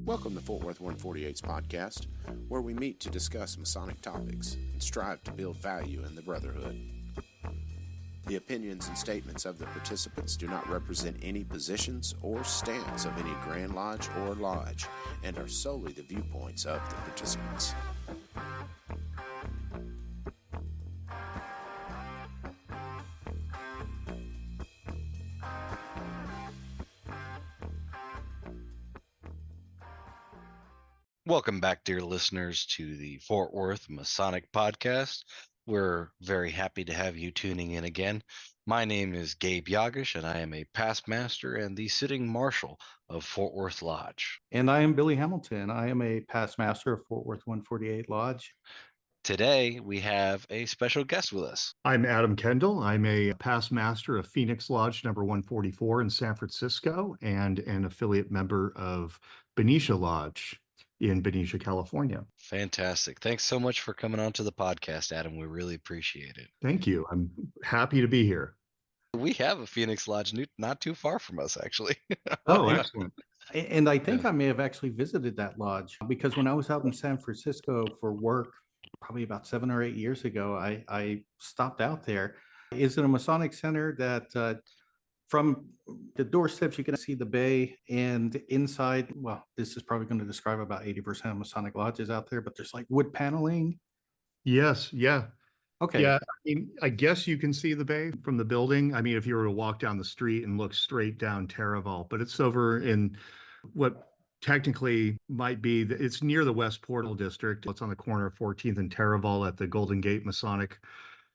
Welcome to Fort Worth 148's podcast, where we meet to discuss Masonic topics and strive to build value in the brotherhood. The opinions and statements of the participants do not represent any positions or stance of any Grand Lodge or Lodge and are solely the viewpoints of the participants. Welcome back, dear listeners, to the Fort Worth Masonic Podcast. We're very happy to have you tuning in again. My name is Gabe Jagush, and I am a past master and the sitting marshal of Fort Worth Lodge. And I am Billy Hamilton. I am a past master of Fort Worth 148 Lodge. Today, we have a special guest with us. I'm Adam Kendall. I'm a past master of Phoenix Lodge number 144 in San Francisco and an affiliate member of Benicia Lodge in Benicia, California. Fantastic. Thanks so much for coming on to the podcast, Adam. We really appreciate it. Thank you. I'm happy to be here. We have a Phoenix Lodge not too far from us, actually. Oh, excellent. And I think I may have actually visited that lodge because when I was out in San Francisco for work, probably about 7 or 8 years ago, I stopped out there. Is it a Masonic center that from the doorsteps, you can see the bay, and inside, well, this is probably going to describe about 80% of Masonic lodges out there, but there's like wood paneling. Yes. Yeah. Okay. Yeah. I guess you can see the bay from the building. I mean, if you were to walk down the street and look straight down Terraval, but it's over in what technically might be, it's near the West Portal District. It's on the corner of 14th and Terraval at the Golden Gate Masonic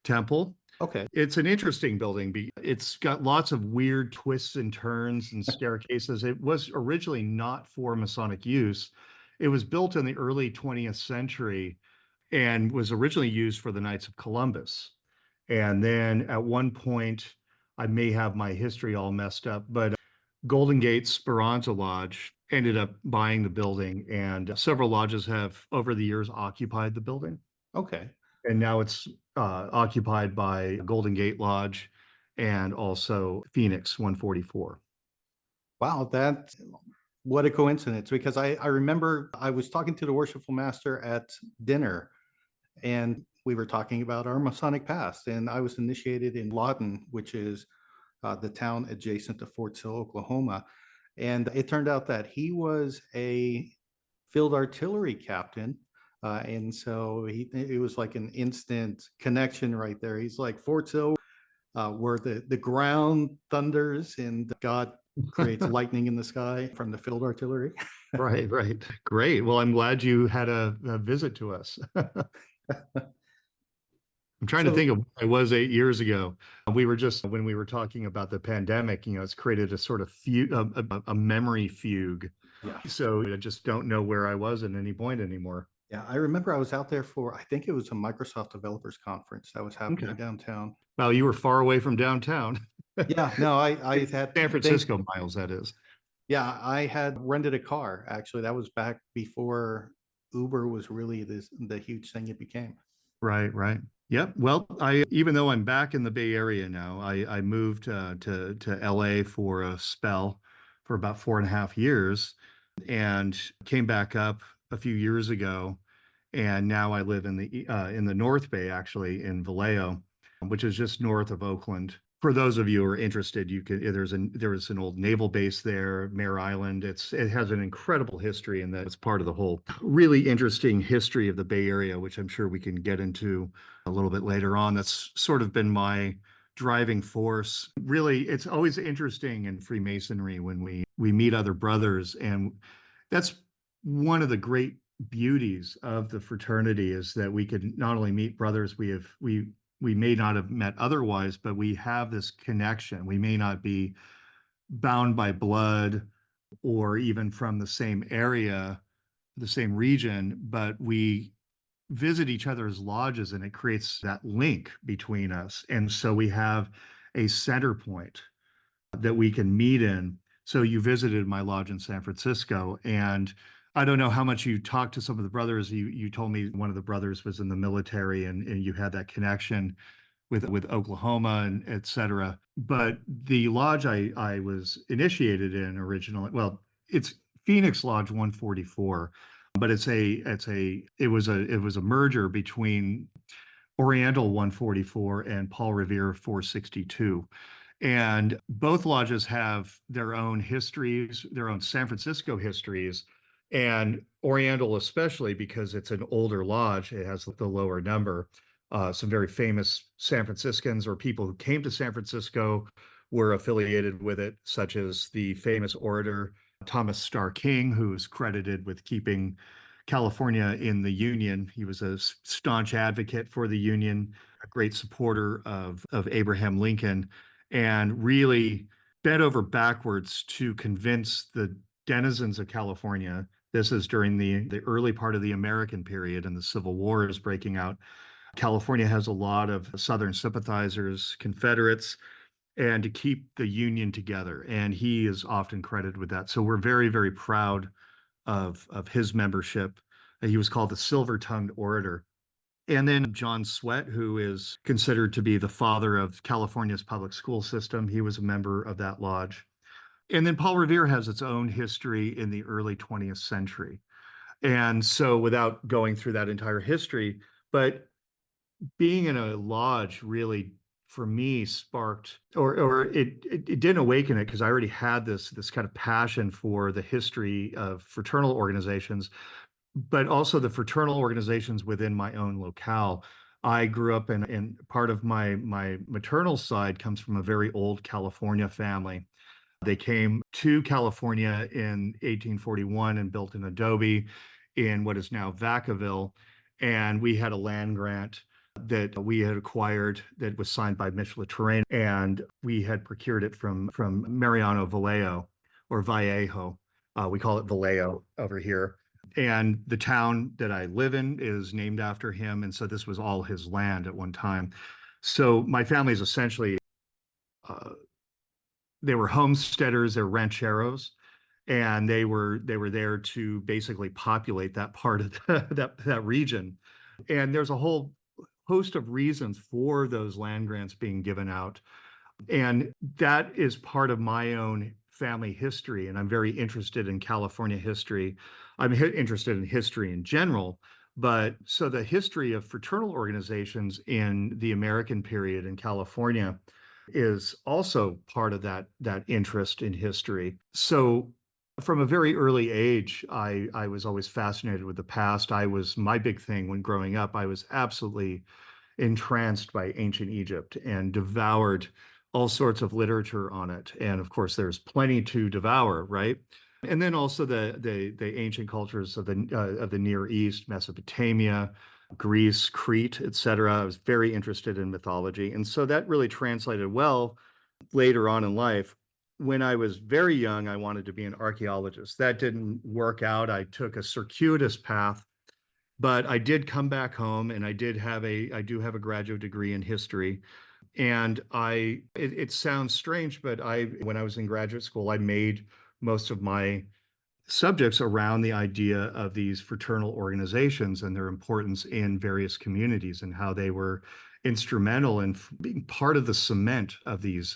Temple. Okay. It's an interesting building. It's got lots of weird twists and turns and staircases. It was originally not for Masonic use. It was built in the early 20th century and was originally used for the Knights of Columbus. And then at one point, I may have my history all messed up, but Golden Gate Speranza Lodge ended up buying the building, and several lodges have over the years occupied the building. Okay. And now it's occupied by Golden Gate Lodge and also Phoenix 144. Wow, what a coincidence, because I remember I was talking to the worshipful master at dinner, and we were talking about our Masonic past, and I was initiated in Lawton, which is the town adjacent to Fort Sill, Oklahoma. And it turned out that he was a field artillery captain. And so it was like an instant connection right there. He's like, Fort Sill, where the ground thunders and God creates lightning in the sky from the field artillery. Right. Great. Well, I'm glad you had a visit to us. I'm trying to think of what it was 8 years ago. We were just, when we were talking about the pandemic, it's created a sort of a memory fugue. Yeah. So I just don't know where I was at any point anymore. Yeah, I remember I was out there for, I think it was a Microsoft Developers Conference that was happening downtown. Well, you were far away from downtown. Yeah, no, I had San Francisco miles, that is. Yeah, I had rented a car. Actually, that was back before Uber was really the huge thing it became. Right. Yep. Well, even though I'm back in the Bay Area now, I moved to LA for a spell for about 4.5 years and came back up a few years ago. And now I live in the North Bay, actually, in Vallejo, which is just north of Oakland. For those of you who are interested, there is an old naval base there, Mare Island. It has an incredible history, and that's part of the whole really interesting history of the Bay Area, which I'm sure we can get into a little bit later on. That's sort of been my driving force. Really, it's always interesting in Freemasonry when we meet other brothers, and that's one of the great beauties of the fraternity is that we could not only meet brothers we may not have met otherwise, but we have this connection. We may not be bound by blood or even from the same area, the same region, but we visit each other's lodges and it creates that link between us. And so we have a center point that we can meet in. So you visited my lodge in San Francisco, and I don't know how much you talked to some of the brothers. You told me one of the brothers was in the military and you had that connection with Oklahoma and et cetera. But the lodge I was initiated in originally, well, it's Phoenix Lodge 144, but it was a merger between Oriental 144 and Paul Revere 462. And both lodges have their own histories, their own San Francisco histories, and Oriental especially because it's an older lodge. It has the lower number. Some very famous San Franciscans or people who came to San Francisco were affiliated with it, such as the famous orator Thomas Starr King, who's credited with keeping California in the Union. He was a staunch advocate for the Union, a great supporter of Abraham Lincoln, and really bent over backwards to convince the denizens of California. This is during the early part of the American period and the Civil War is breaking out. California has a lot of Southern sympathizers, Confederates, and to keep the Union together. And he is often credited with that. So we're very, very proud of his membership. He was called the Silver-Tongued Orator. And then John Sweat, who is considered to be the father of California's public school system. He was a member of that lodge. And then Paul Revere has its own history in the early 20th century. And so without going through that entire history, but being in a lodge really for me sparked or it didn't awaken it because I already had this kind of passion for the history of fraternal organizations, but also the fraternal organizations within my own locale. I grew up in part of my maternal side comes from a very old California family. They came to California in 1841 and built an adobe in what is now Vacaville. And we had a land grant that we had acquired that was signed by Michelet-Terrain, and we had procured it from Mariano Vallejo or Vallejo. We call it Vallejo over here. And the town that I live in is named after him. And so this was all his land at one time. So my family is essentially, they were homesteaders, they're rancheros, and they were there to basically populate that part of that region. And there's a whole host of reasons for those land grants being given out. And that is part of my own family history. And I'm very interested in California history. I'm interested in history in general. But so the history of fraternal organizations in the American period in California is also part of that interest in history. So from a very early age, I was always fascinated with the past. My big thing when growing up, I was absolutely entranced by ancient Egypt and devoured all sorts of literature on it. And of course, there's plenty to devour, right? And then also the ancient cultures of the Near East, Mesopotamia, Greece, Crete, etc. I was very interested in mythology. And so that really translated well later on in life. When I was very young, I wanted to be an archaeologist. That didn't work out. I took a circuitous path, but I did come back home and I do have a graduate degree in history. And it sounds strange, but when I was in graduate school, I made most of my subjects around the idea of these fraternal organizations and their importance in various communities and how they were instrumental in being part of the cement of these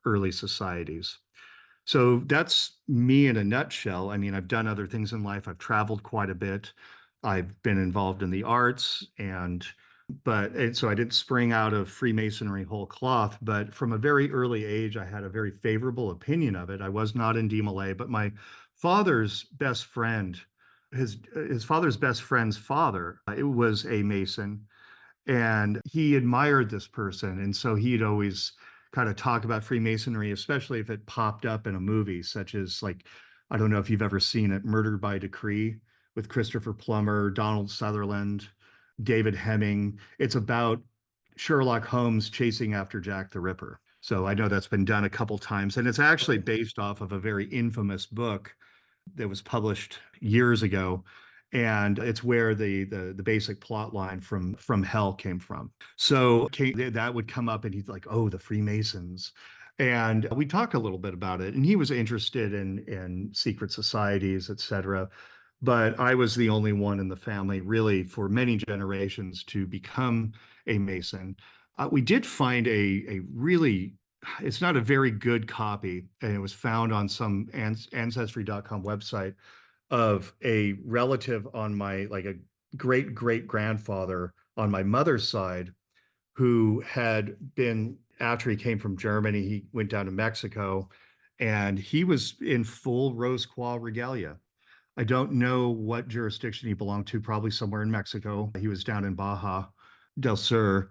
early societies. So that's me in a nutshell. I mean, I've done other things in life. I've traveled quite a bit. I've been involved in the arts so I didn't spring out of Freemasonry whole cloth, but from a very early age, I had a very favorable opinion of it. I was not in DMLA, but my father's best friend, his father's best friend's father, it was a Mason, and he admired this person. And so he'd always kind of talk about Freemasonry, especially if it popped up in a movie, such as I don't know if you've ever seen it, Murder by Decree with Christopher Plummer, Donald Sutherland, David Hemming. It's about Sherlock Holmes chasing after Jack the Ripper. So I know that's been done a couple times, and it's actually based off of a very infamous book that was published years ago, and it's where the basic plot line from Hell came from. So that would come up, and he's like, "Oh, the Freemasons." And we talk a little bit about it, and he was interested in secret societies, etc. But I was the only one in the family, really, for many generations to become a Mason. We did find a really it's not a very good copy, and it was found on some ancestry.com website of a relative on my, like a great great grandfather on my mother's side, who had been, after he came from Germany, he went down to Mexico, and he was in full Rose Croix regalia. I don't know what jurisdiction he belonged to, probably somewhere in Mexico. He was down in Baja del Sur.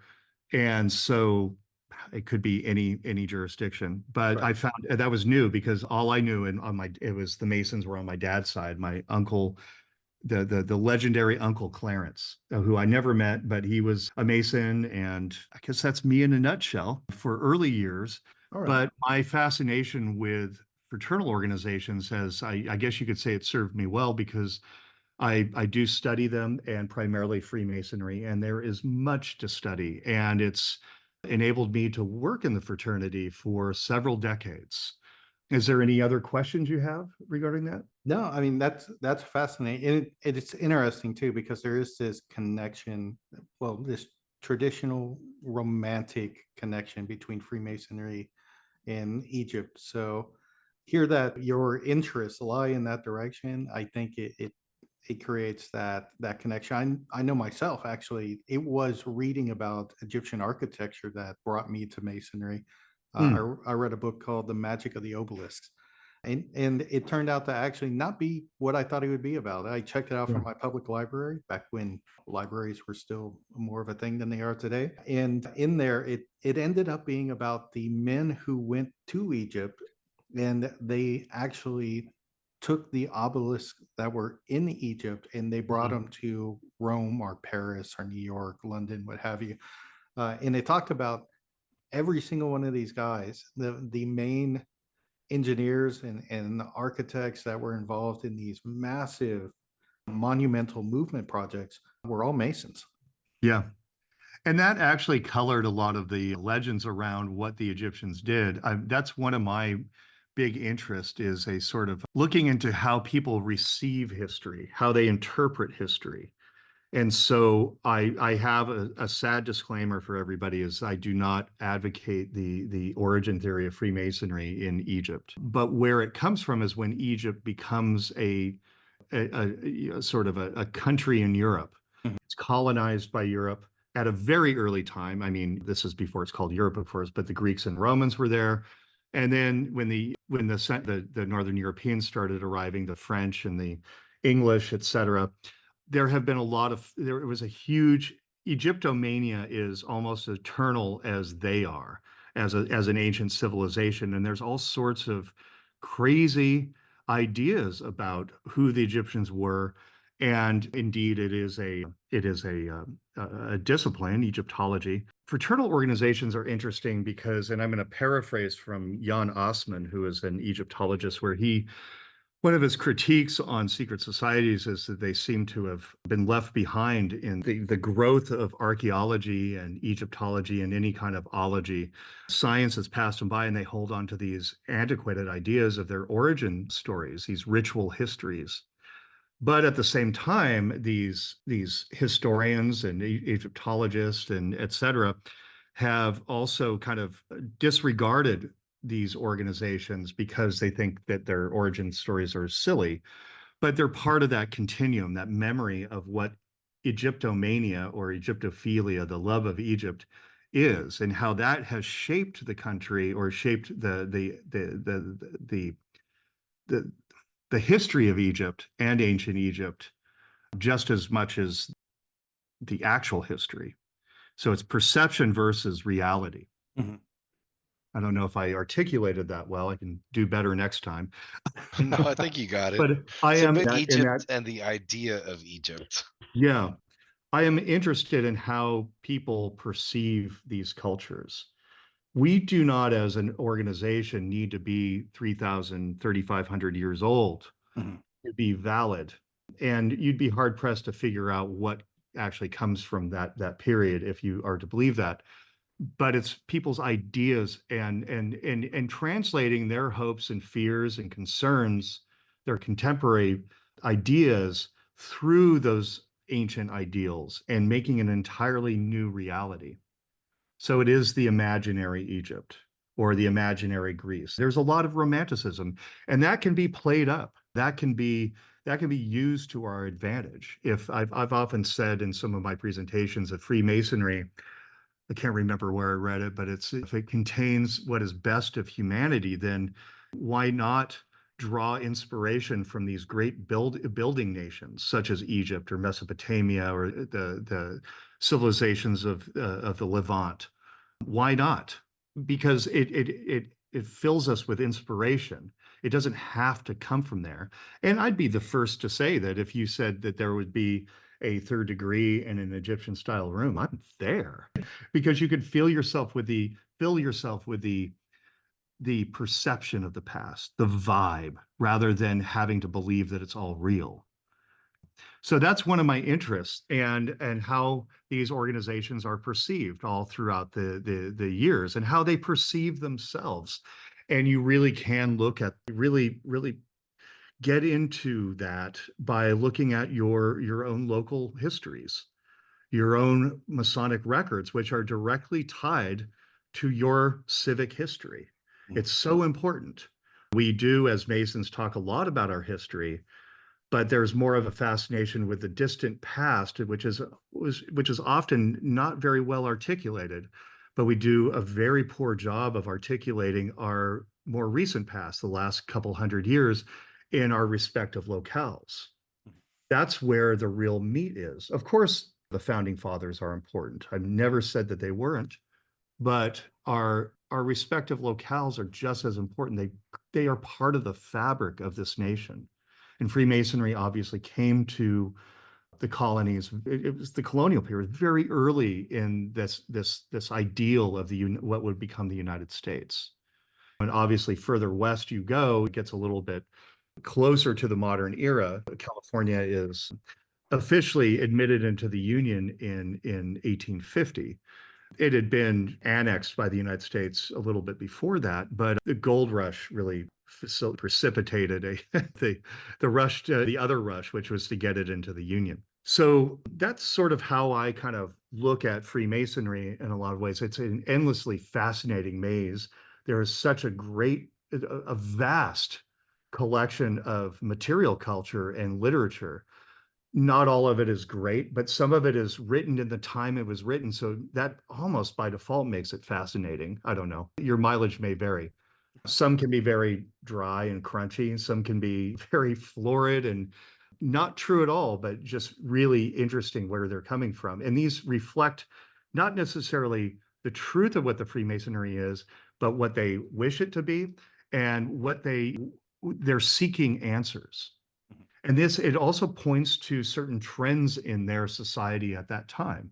And so it could be any jurisdiction. But Right. I found that was new, because all I knew, and it was the Masons were on my dad's side. My uncle, the legendary Uncle Clarence, who I never met, but he was a Mason, and I guess that's me in a nutshell for early years. All right. But my fascination with fraternal organizations has, I guess you could say, it served me well, because I do study them, and primarily Freemasonry, and there is much to study, and it's enabled me to work in the fraternity for several decades. Is there any other questions you have regarding that? No, I mean, that's fascinating. And it's interesting too, because there is this connection, well, this traditional romantic connection between Freemasonry and Egypt. So hear that your interests lie in that direction. I think it creates that connection. I know myself, actually, it was reading about Egyptian architecture that brought me to Masonry. I read a book called The Magic of the Obelisks. And it turned out to actually not be what I thought it would be about. I checked it out from my public library back when libraries were still more of a thing than they are today. And in there, it ended up being about the men who went to Egypt, and they actually took the obelisks that were in Egypt and they brought them to Rome or Paris or New York, London, what have you. And they talked about every single one of these guys, the main engineers and architects that were involved in these massive monumental movement projects were all Masons. Yeah. And that actually colored a lot of the legends around what the Egyptians did. That's one of my big interests, is a sort of looking into how people receive history, how they interpret history. And so I have a sad disclaimer for everybody, is I do not advocate the origin theory of Freemasonry in Egypt. But where it comes from is when Egypt becomes a sort of a country in Europe. It's colonized by Europe at a very early time. I mean, this is before it's called Europe, of course, but the Greeks and Romans were there. And then when the Northern Europeans started arriving, the French and the English, et cetera, there was a huge Egyptomania is almost eternal as they are, as an ancient civilization. And there's all sorts of crazy ideas about who the Egyptians were. And indeed, it is a discipline, Egyptology. Fraternal organizations are interesting because, and I'm going to paraphrase from Jan Osman, who is an Egyptologist, where one of his critiques on secret societies is that they seem to have been left behind in the growth of archaeology and Egyptology and any kind of ology. Science has passed them by, and they hold on to these antiquated ideas of their origin stories, these ritual histories. But at the same time, these historians and Egyptologists and et cetera have also kind of disregarded these organizations because they think that their origin stories are silly. But they're part of that continuum, that memory of what Egyptomania or Egyptophilia, the love of Egypt, is, and how that has shaped the country, or shaped the history of Egypt and ancient Egypt just as much as the actual history. So it's perception versus reality. Mm-hmm. I don't know if I articulated that well. I can do better next time. No, I think you got it. But I So, am but in Egypt and the idea of Egypt. Yeah, I am interested in how people perceive these cultures. We do not, as an organization, need to be 3,000, 3,500 years old to be valid. And you'd be hard pressed to figure out what actually comes from that period if you are to believe that. But it's people's ideas and translating their hopes and fears and concerns, their contemporary ideas, through those ancient ideals and making an entirely new reality. So it is the imaginary Egypt, or the imaginary Greece. There's a lot of romanticism, and that can be played up. That can be used to our advantage. If I've often said in some of my presentations that Freemasonry, I can't remember where I read it, but if it contains what is best of humanity, then why not draw inspiration from these great building nations such as Egypt or Mesopotamia or the civilizations of the Levant? Why not? Because it fills us with inspiration. It doesn't have to come from there. And I'd be the first to say that if you said that there would be a third degree in an Egyptian style room, I'm there, because you could fill yourself with the perception of the past, the vibe, rather than having to believe that it's all real. So that's one of my interests, and how these organizations are perceived all throughout the years, and how they perceive themselves. And you really can look at really get into that by looking at your own local histories, your own Masonic records, which are directly tied to your civic history. It's so important. We do, as Masons, talk a lot about our history, but there's more of a fascination with the distant past, which is often not very well articulated, but we do a very poor job of articulating our more recent past, the last couple hundred years, in our respective locales. That's where the real meat is. Of course, the founding fathers are important. I've never said that they weren't, but our respective locales are just as important. They are part of the fabric of this nation. And Freemasonry obviously came to the colonies. It was the colonial period, very early in this ideal of what would become the United States. And obviously, further west you go, it gets a little bit closer to the modern era. California is officially admitted into the Union in 1850. It had been annexed by the United States a little bit before that, but the gold rush really precipitated the rush to the other rush, which was to get it into the Union. So that's sort of how I kind of look at Freemasonry in a lot of ways. It's an endlessly fascinating maze. There is such a vast collection of material culture and literature. Not all of it is great, but some of it is written in the time it was written. So that almost by default makes it fascinating. I don't know. Your mileage may vary. Some can be very dry and crunchy. Some can be very florid and not true at all, but just really interesting where they're coming from. And these reflect not necessarily the truth of what the Freemasonry is, but what they wish it to be and what they're seeking answers. And it also points to certain trends in their society at that time,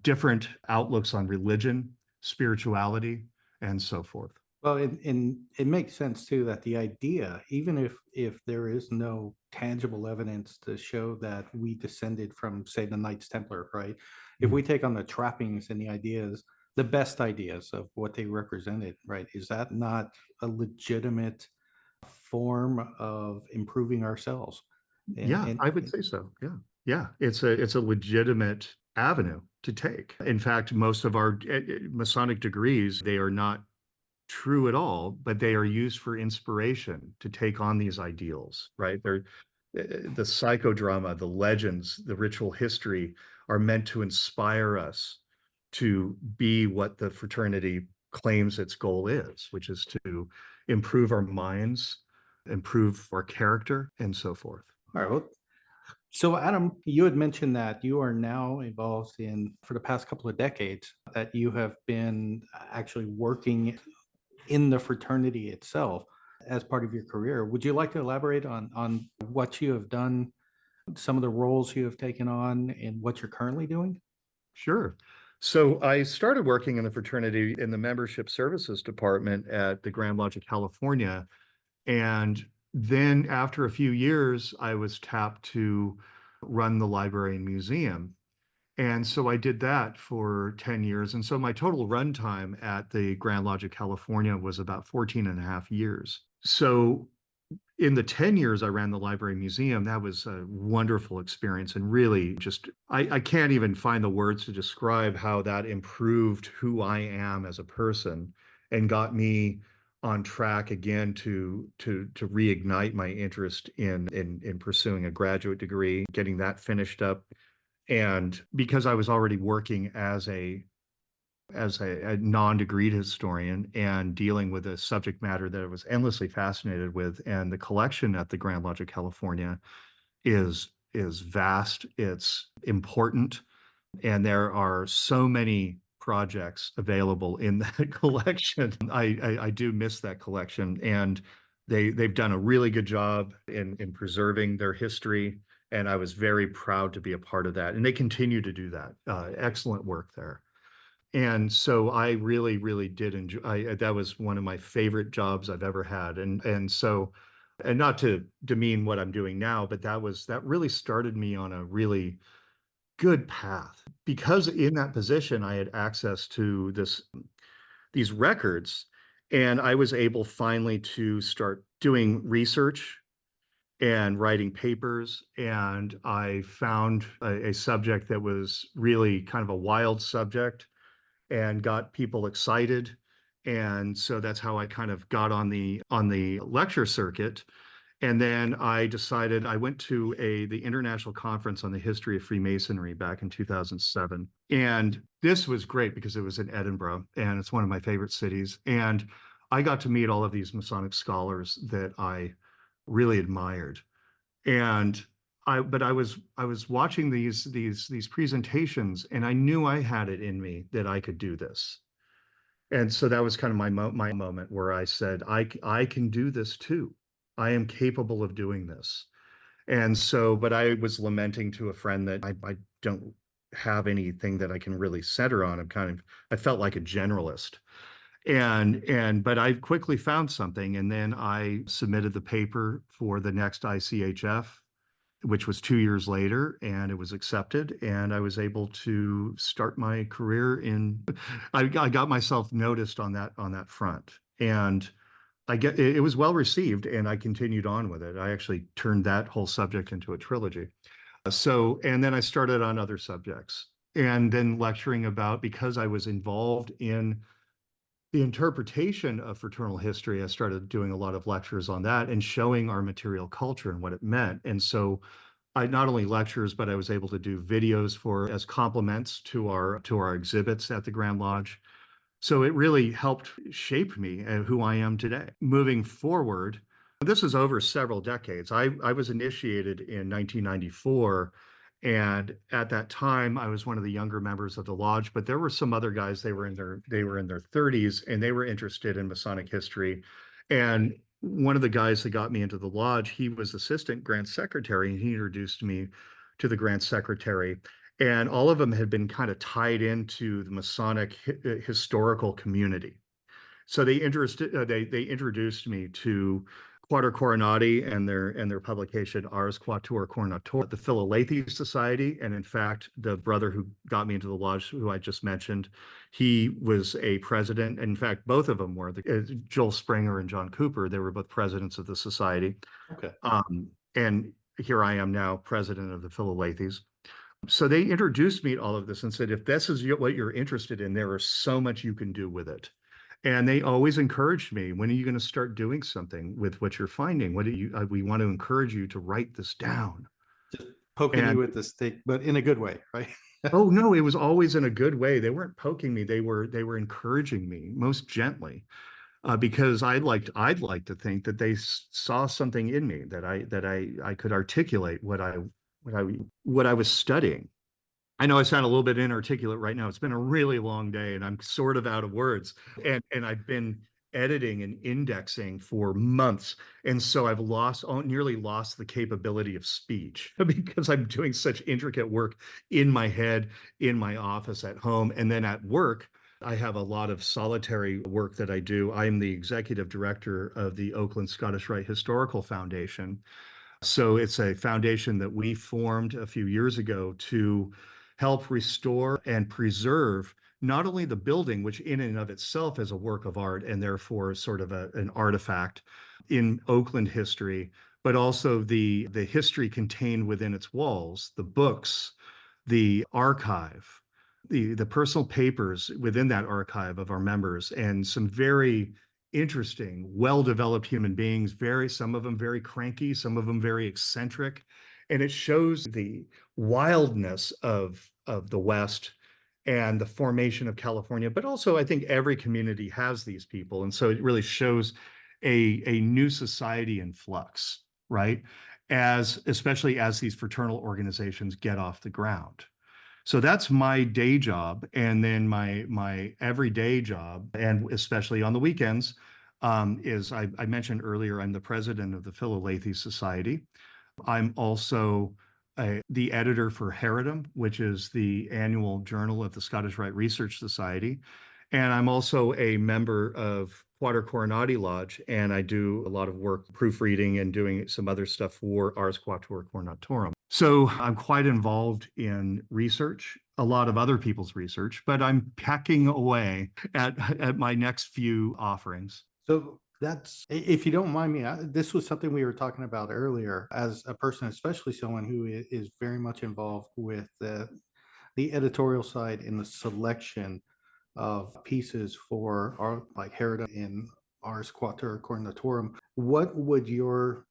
different outlooks on religion, spirituality, and so forth. Well, and it makes sense too that the idea, even if there is no tangible evidence to show that we descended from, say, the Knights Templar, right? If we take on the trappings and the ideas, the best ideas of what they represented, right? Is that not a legitimate form of improving ourselves? I would say so. Yeah. It's a legitimate avenue to take. In fact, most of our Masonic degrees, they are not true at all, but they are used for inspiration to take on these ideals, right? They're the psychodrama, the legends, the ritual history are meant to inspire us to be what the fraternity claims its goal is, which is to improve our minds, improve our character, and so forth. All right. Well, so Adam, you had mentioned that you are now involved for the past couple of decades, that you have been actually working in the fraternity itself as part of your career. Would you like to elaborate on what you have done, some of the roles you have taken on, and what you're currently doing? Sure. So I started working in the fraternity in the membership services department at the Grand Lodge of California. And then after a few years, I was tapped to run the library and museum. And so I did that for 10 years. And so my total runtime at the Grand Lodge of California was about 14 and a half years. So in the 10 years I ran the library and museum, that was a wonderful experience. And really just, I can't even find the words to describe how that improved who I am as a person and got me on track again to reignite my interest in pursuing a graduate degree, getting that finished up. And because I was already working as a non-degreed historian and dealing with a subject matter that I was endlessly fascinated with, and the collection at the Grand Lodge of California is vast, it's important, and there are so many projects available in that collection. I do miss that collection, and they've done a really good job in preserving their history, and I was very proud to be a part of that. And they continue to do that. Excellent work there. And so I really, really did enjoy. That was one of my favorite jobs I've ever had. And not to demean what I'm doing now, but that really started me on a really good path, because in that position I had access to these records, and I was able finally to start doing research and writing papers. And I found a subject that was really kind of a wild subject and got people excited. And so that's how I kind of got on the lecture circuit. And then I decided, I went to the International Conference on the History of Freemasonry back in 2007. And this was great because it was in Edinburgh, and it's one of my favorite cities. And I got to meet all of these Masonic scholars that I really admired. And I was watching these presentations, and I knew I had it in me that I could do this. And so that was kind of my moment where I said, I can do this too. I am capable of doing this. And so, but I was lamenting to a friend that I don't have anything that I can really center on. I felt like a generalist. But I quickly found something, and then I submitted the paper for the next ICHF, which was 2 years later, and it was accepted, and I was able to start my career I got myself noticed on that front. And it was well received, and I continued on with it. I actually turned that whole subject into a trilogy. And then I started on other subjects, and then lecturing about, because I was involved in the interpretation of fraternal history, I started doing a lot of lectures on that and showing our material culture and what it meant. And so I not only lectures, but I was able to do videos as complements to our exhibits at the Grand Lodge. So it really helped shape me and who I am today. Moving forward, this is over several decades. I was initiated in 1994, and at that time I was one of the younger members of the lodge, but there were some other guys, they were in their 30s, and they were interested in Masonic history. And one of the guys that got me into the lodge, he was assistant Grand Secretary, and he introduced me to the Grand Secretary. And all of them had been kind of tied into the Masonic historical community. So they introduced me to Quatuor Coronati and their publication Ars Quatuor Coronator, the Philalethes Society. And in fact, the brother who got me into the lodge, who I just mentioned, he was a president. In fact, both of them were, Joel Springer and John Cooper. They were both presidents of the society. Okay. And here I am now, president of the Philalethes. So they introduced me to all of this and said, if this is what you're interested in, there is so much you can do with it. And they always encouraged me, when are you going to start doing something with what you're finding? We want to encourage you to write this down. Just poking you with the stick, but in a good way, right? Oh, no, it was always in a good way. They weren't poking me. They were encouraging me most gently, because I'd like to think that they saw something in me, that I could articulate what I was studying. I know I sound a little bit inarticulate right now. It's been a really long day, and I'm sort of out of words. And I've been editing and indexing for months, and so I've nearly lost the capability of speech because I'm doing such intricate work in my head, in my office, at home, and then at work. I have a lot of solitary work that I do. I'm the executive director of the Oakland Scottish Rite Historical Foundation. So it's a foundation that we formed a few years ago to help restore and preserve not only the building, which in and of itself is a work of art and therefore sort of an artifact in Oakland history, but also the history contained within its walls, the books, the archive, the personal papers within that archive of our members, and some very interesting, well-developed human beings, some of them very cranky, some of them very eccentric. And it shows the wildness of the West and the formation of California. But also, I think every community has these people. And so it really shows a new society in flux, right? Especially as these fraternal organizations get off the ground. So that's my day job. And then my everyday job, and especially on the weekends, is I mentioned earlier, I'm the president of the Philalethes Society. I'm also the editor for Heredom, which is the annual journal of the Scottish Rite Research Society. And I'm also a member of Quatuor Coronati Lodge, and I do a lot of work proofreading and doing some other stuff for Ars Quatuor Coronatorum. So I'm quite involved in research, a lot of other people's research, but I'm pecking away at my next few offerings. So that's, if you don't mind me, this was something we were talking about earlier. As a person, especially someone who is very much involved with the editorial side in the selection of pieces for our, like Heredom in Ars Quatuor Coronatorum, what would your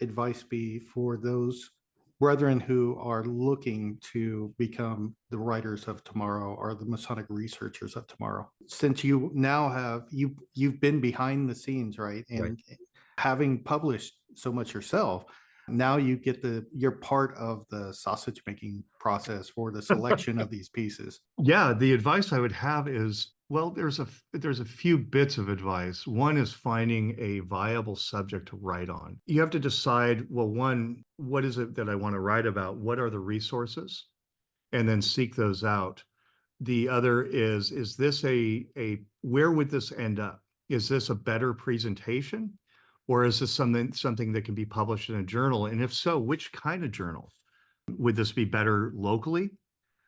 advice be for those brethren who are looking to become the writers of tomorrow or the Masonic researchers of tomorrow? Since you now have, you've been behind the scenes, right? And Right. having published so much yourself, now you get you're part of the sausage making process for the selection of these pieces. Yeah, the advice I would have is, well, there's a few bits of advice. One is finding a viable subject to write on. You have to decide, well, one, what is it that I want to write about? What are the resources? And then seek those out. The other is this where would this end up? Is this a better presentation? Or is this something that can be published in a journal? And if so, which kind of journal? Would this be better locally?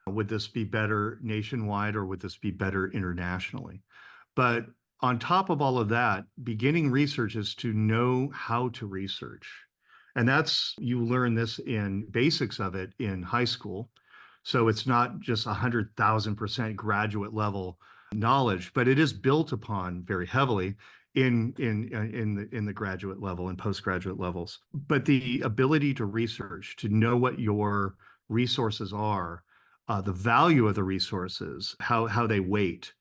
Would this be better nationwide, or would this be better internationally? But on top of all of that, beginning research is to know how to research. And you learn this in basics of it in high school. So it's not just 100,000% graduate level knowledge, but it is built upon very heavily in the graduate level and postgraduate levels. But the ability to research, to know what your resources are, the value of the resources, how they weight,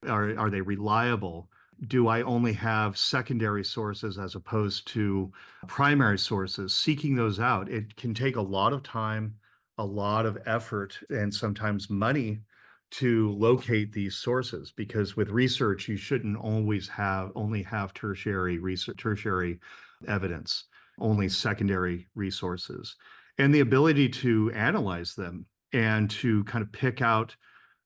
are they reliable? Do I only have secondary sources as opposed to primary sources? Seeking those out, it can take a lot of time, a lot of effort, and sometimes money to locate these sources, because with research, you shouldn't always only have tertiary evidence, only secondary resources. And the ability to analyze them and to kind of pick out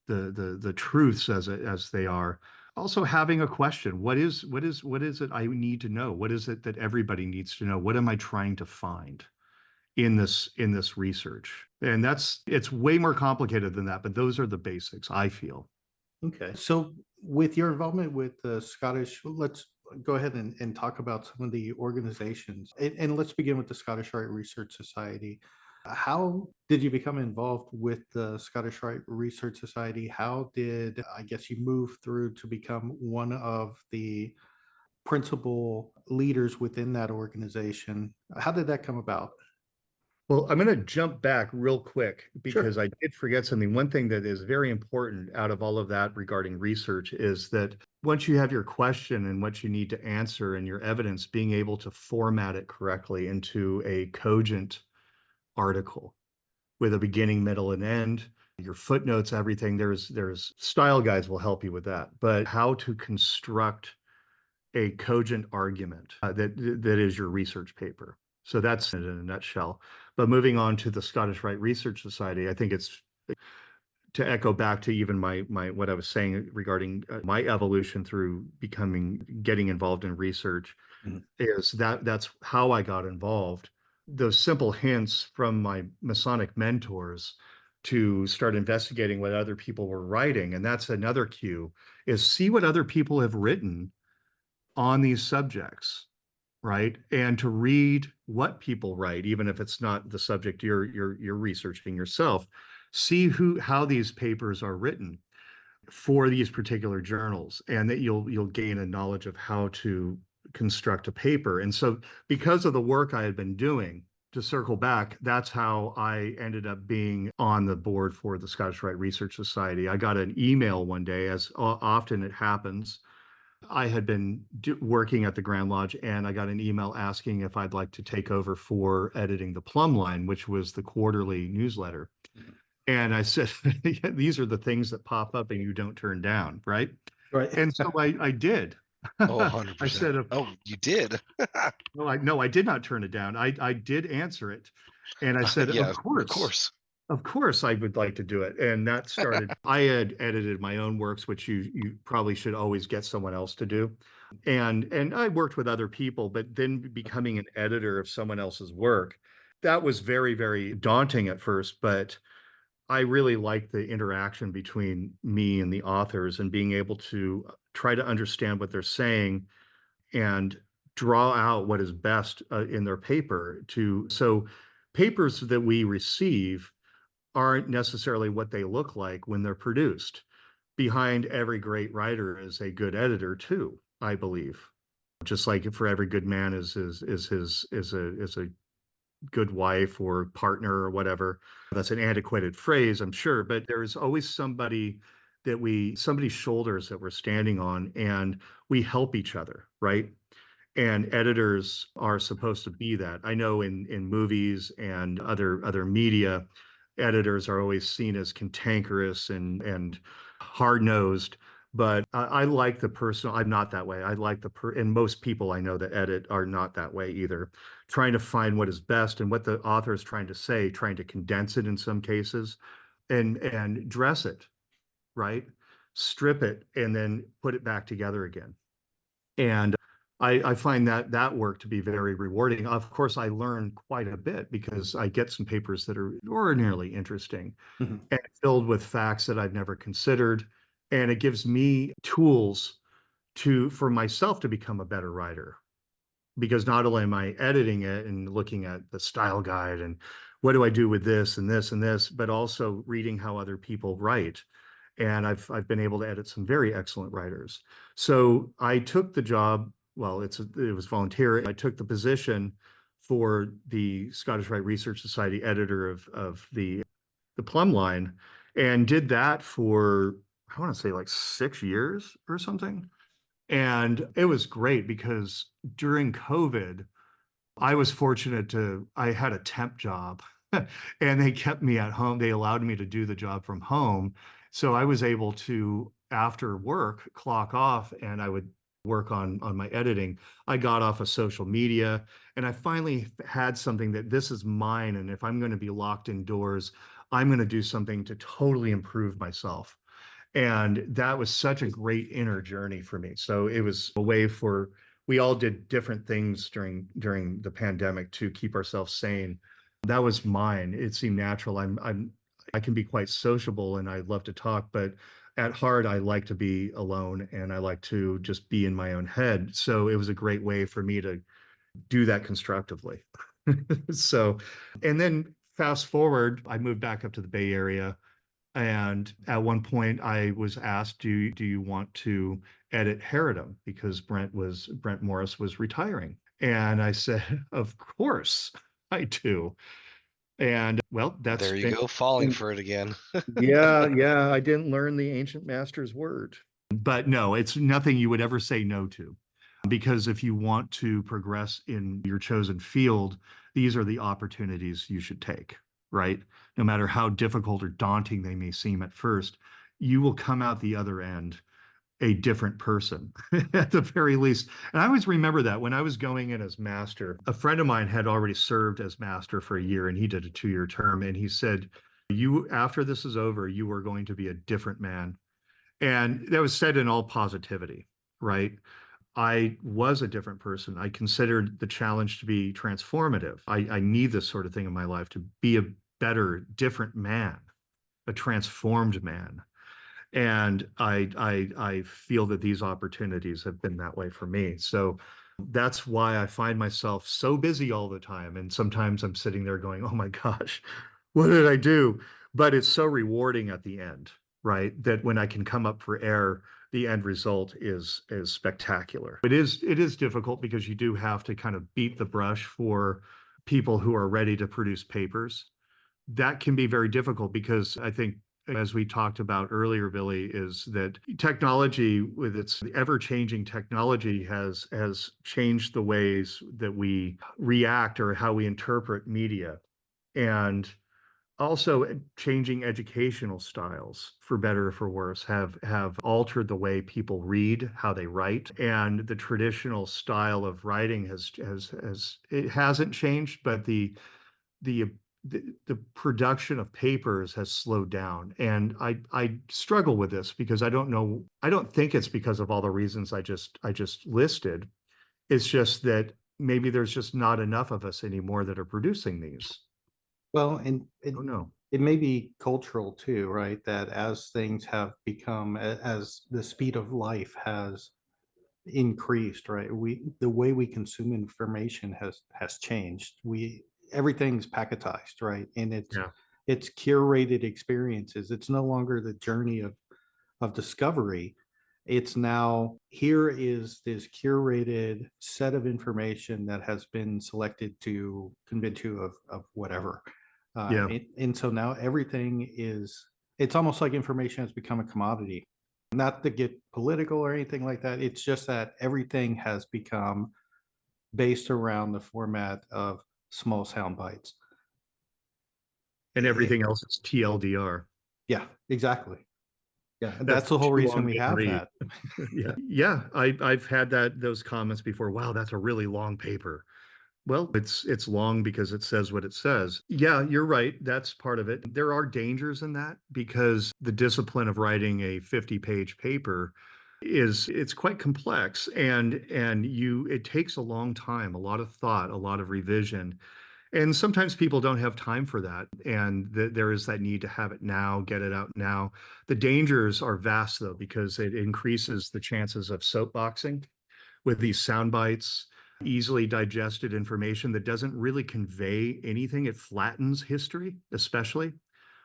the truths as they are. Also having a question: what is it I need to know? What is it that everybody needs to know? What am I trying to find in this research? And it's way more complicated than that, but those are the basics, I feel. Okay. So with your involvement with the Scottish, let's go ahead and talk about some of the organizations. And let's begin with the Scottish Rite Research Society. How did you become involved with the Scottish Rite Research Society? How did, I guess, you move through to become one of the principal leaders within that organization? How did that come about? Well, I'm going to jump back real quick because Sure. I did forget something. One thing that is very important out of all of that regarding research is that once you have your question and what you need to answer and your evidence, being able to format it correctly into a cogent article with a beginning, middle, and end, your footnotes, everything. There's style guides will help you with that, but how to construct a cogent argument that is your research paper. So that's it in a nutshell. But moving on to the Scottish Rite Research Society, I think it's to echo back to even my what I was saying regarding my evolution through getting involved in research. Mhm. Is that's how I got involved. Those simple hints from my Masonic mentors to start investigating what other people were writing. And that's another cue, is see what other people have written on these subjects, right? And to read what people write, even if it's not the subject you're researching yourself. see how these papers are written for these particular journals, and that you'll gain a knowledge of how to construct a paper. And so because of the work I had been doing, to circle back, that's how I ended up being on the board for the Scottish Rite Research Society. I got an email one day, as often it happens. I had been working at the Grand Lodge, and I got an email asking if I'd like to take over for editing the Plumb Line, which was the quarterly newsletter. And I said, these are the things that pop up and you don't turn down, right? Right. And so I did. Oh, 100%. I said, oh, you did. no, I did not turn it down. I did answer it. And I said, Yeah, of course I would like to do it. And that started, I had edited my own works, which you probably should always get someone else to do. And I worked with other people, but then becoming an editor of someone else's work, that was very, very daunting at first, but I really like the interaction between me and the authors, and being able to try to understand what they're saying and draw out what is best in their paper. So papers that we receive aren't necessarily what they look like when they're produced. Behind every great writer is a good editor too, I believe. Just like for every good man is a good wife or partner or whatever. That's an antiquated phrase, I'm sure, but there is always somebody's shoulders that we're standing on, and we help each other, right? And editors are supposed to be that. I know in movies and other media, editors are always seen as cantankerous and hard-nosed. But I like the personal. I'm not that way. I like and most people I know that edit are not that way either. Trying to find what is best and what the author is trying to say, trying to condense it in some cases, and dress it, right? Strip it and then put it back together again. And I find that work to be very rewarding. Of course, I learn quite a bit because I get some papers that are ordinarily interesting and filled with facts that I've never considered. And it gives me tools for myself to become a better writer. Because not only am I editing it and looking at the style guide and what do I do with this and this and this, but also reading how other people write. And I've been able to edit some very excellent writers. So I took the job. Well, it was volunteer. I took the position for the Scottish Rite Research Society editor of the Plumb Line, and did that for, I want to say, like 6 years or something. And it was great because during COVID, I was fortunate I had a temp job and they kept me at home. They allowed me to do the job from home. So I was able to, after work, clock off, and I would work on my editing. I got off of social media, and I finally had something that this is mine. And if I'm going to be locked indoors, I'm going to do something to totally improve myself. And that was such a great inner journey for me. So it was a way we all did different things during the pandemic to keep ourselves sane. That was mine. It seemed natural. I can be quite sociable and I love to talk, but at heart, I like to be alone and I like to just be in my own head. So it was a great way for me to do that constructively. So, and then fast forward, I moved back up to the Bay Area. And at one point I was asked, do you want to edit Heredom? Because Brent Morris was retiring. And I said, of course I do. And well, there you go, falling for it again. yeah, I didn't learn the ancient master's word. But no, it's nothing you would ever say no to. Because if you want to progress in your chosen field, these are the opportunities you should take, right? No matter how difficult or daunting they may seem at first, you will come out the other end a different person at the very least. And I always remember that when I was going in as master, a friend of mine had already served as master for a year, and he did a 2-year term. And he said, after this is over, you are going to be a different man. And that was said in all positivity, right? I was a different person. I considered the challenge to be transformative. I need this sort of thing in my life to be a better, different man, a transformed man. And I feel that these opportunities have been that way for me. So that's why I find myself so busy all the time. And sometimes I'm sitting there going, oh my gosh, what did I do? but it's so rewarding at the end, right? That when I can come up for air, the end result is spectacular. It is difficult because you do have to kind of beat the brush for people who are ready to produce papers. That can be very difficult because I think, as we talked about earlier, Billy, is that technology, with its ever-changing technology, has changed the ways that we react or how we interpret media, and also changing educational styles, for better or for worse, have altered the way people read, how they write, and the traditional style of writing has it hasn't changed, but the production of papers has slowed down. And I struggle with this because I don't think it's because of all the reasons I just listed. It's just that maybe there's just not enough of us anymore that are producing these. Well, and I don't know. it may be cultural too, right? That as things have become, as the speed of life has increased, right? The way we consume information has changed. Everything's packetized, right? And Yeah. it's curated experiences. It's no longer the journey of discovery. It's now, here is this curated set of information that has been selected to convince you of whatever. Yeah. And so now everything it's almost like information has become a commodity. Not to get political or anything like that. It's just that everything has become based around the format of small sound bites. And everything else is TLDR. Yeah, exactly. Yeah, That's that's the whole too reason long we to have read. that. Yeah. Yeah. I've had those comments before. Wow, that's a really long paper. Well, it's long because it says what it says. Yeah, you're right. That's part of it. There are dangers in that because the discipline of writing a 50-page paper it's quite complex, and it takes a long time, a lot of thought, a lot of revision. And sometimes people don't have time for that. And there is that need to have it now, get it out now. The dangers are vast, though, because it increases the chances of soapboxing with these sound bites, easily digested information that doesn't really convey anything. It flattens history, especially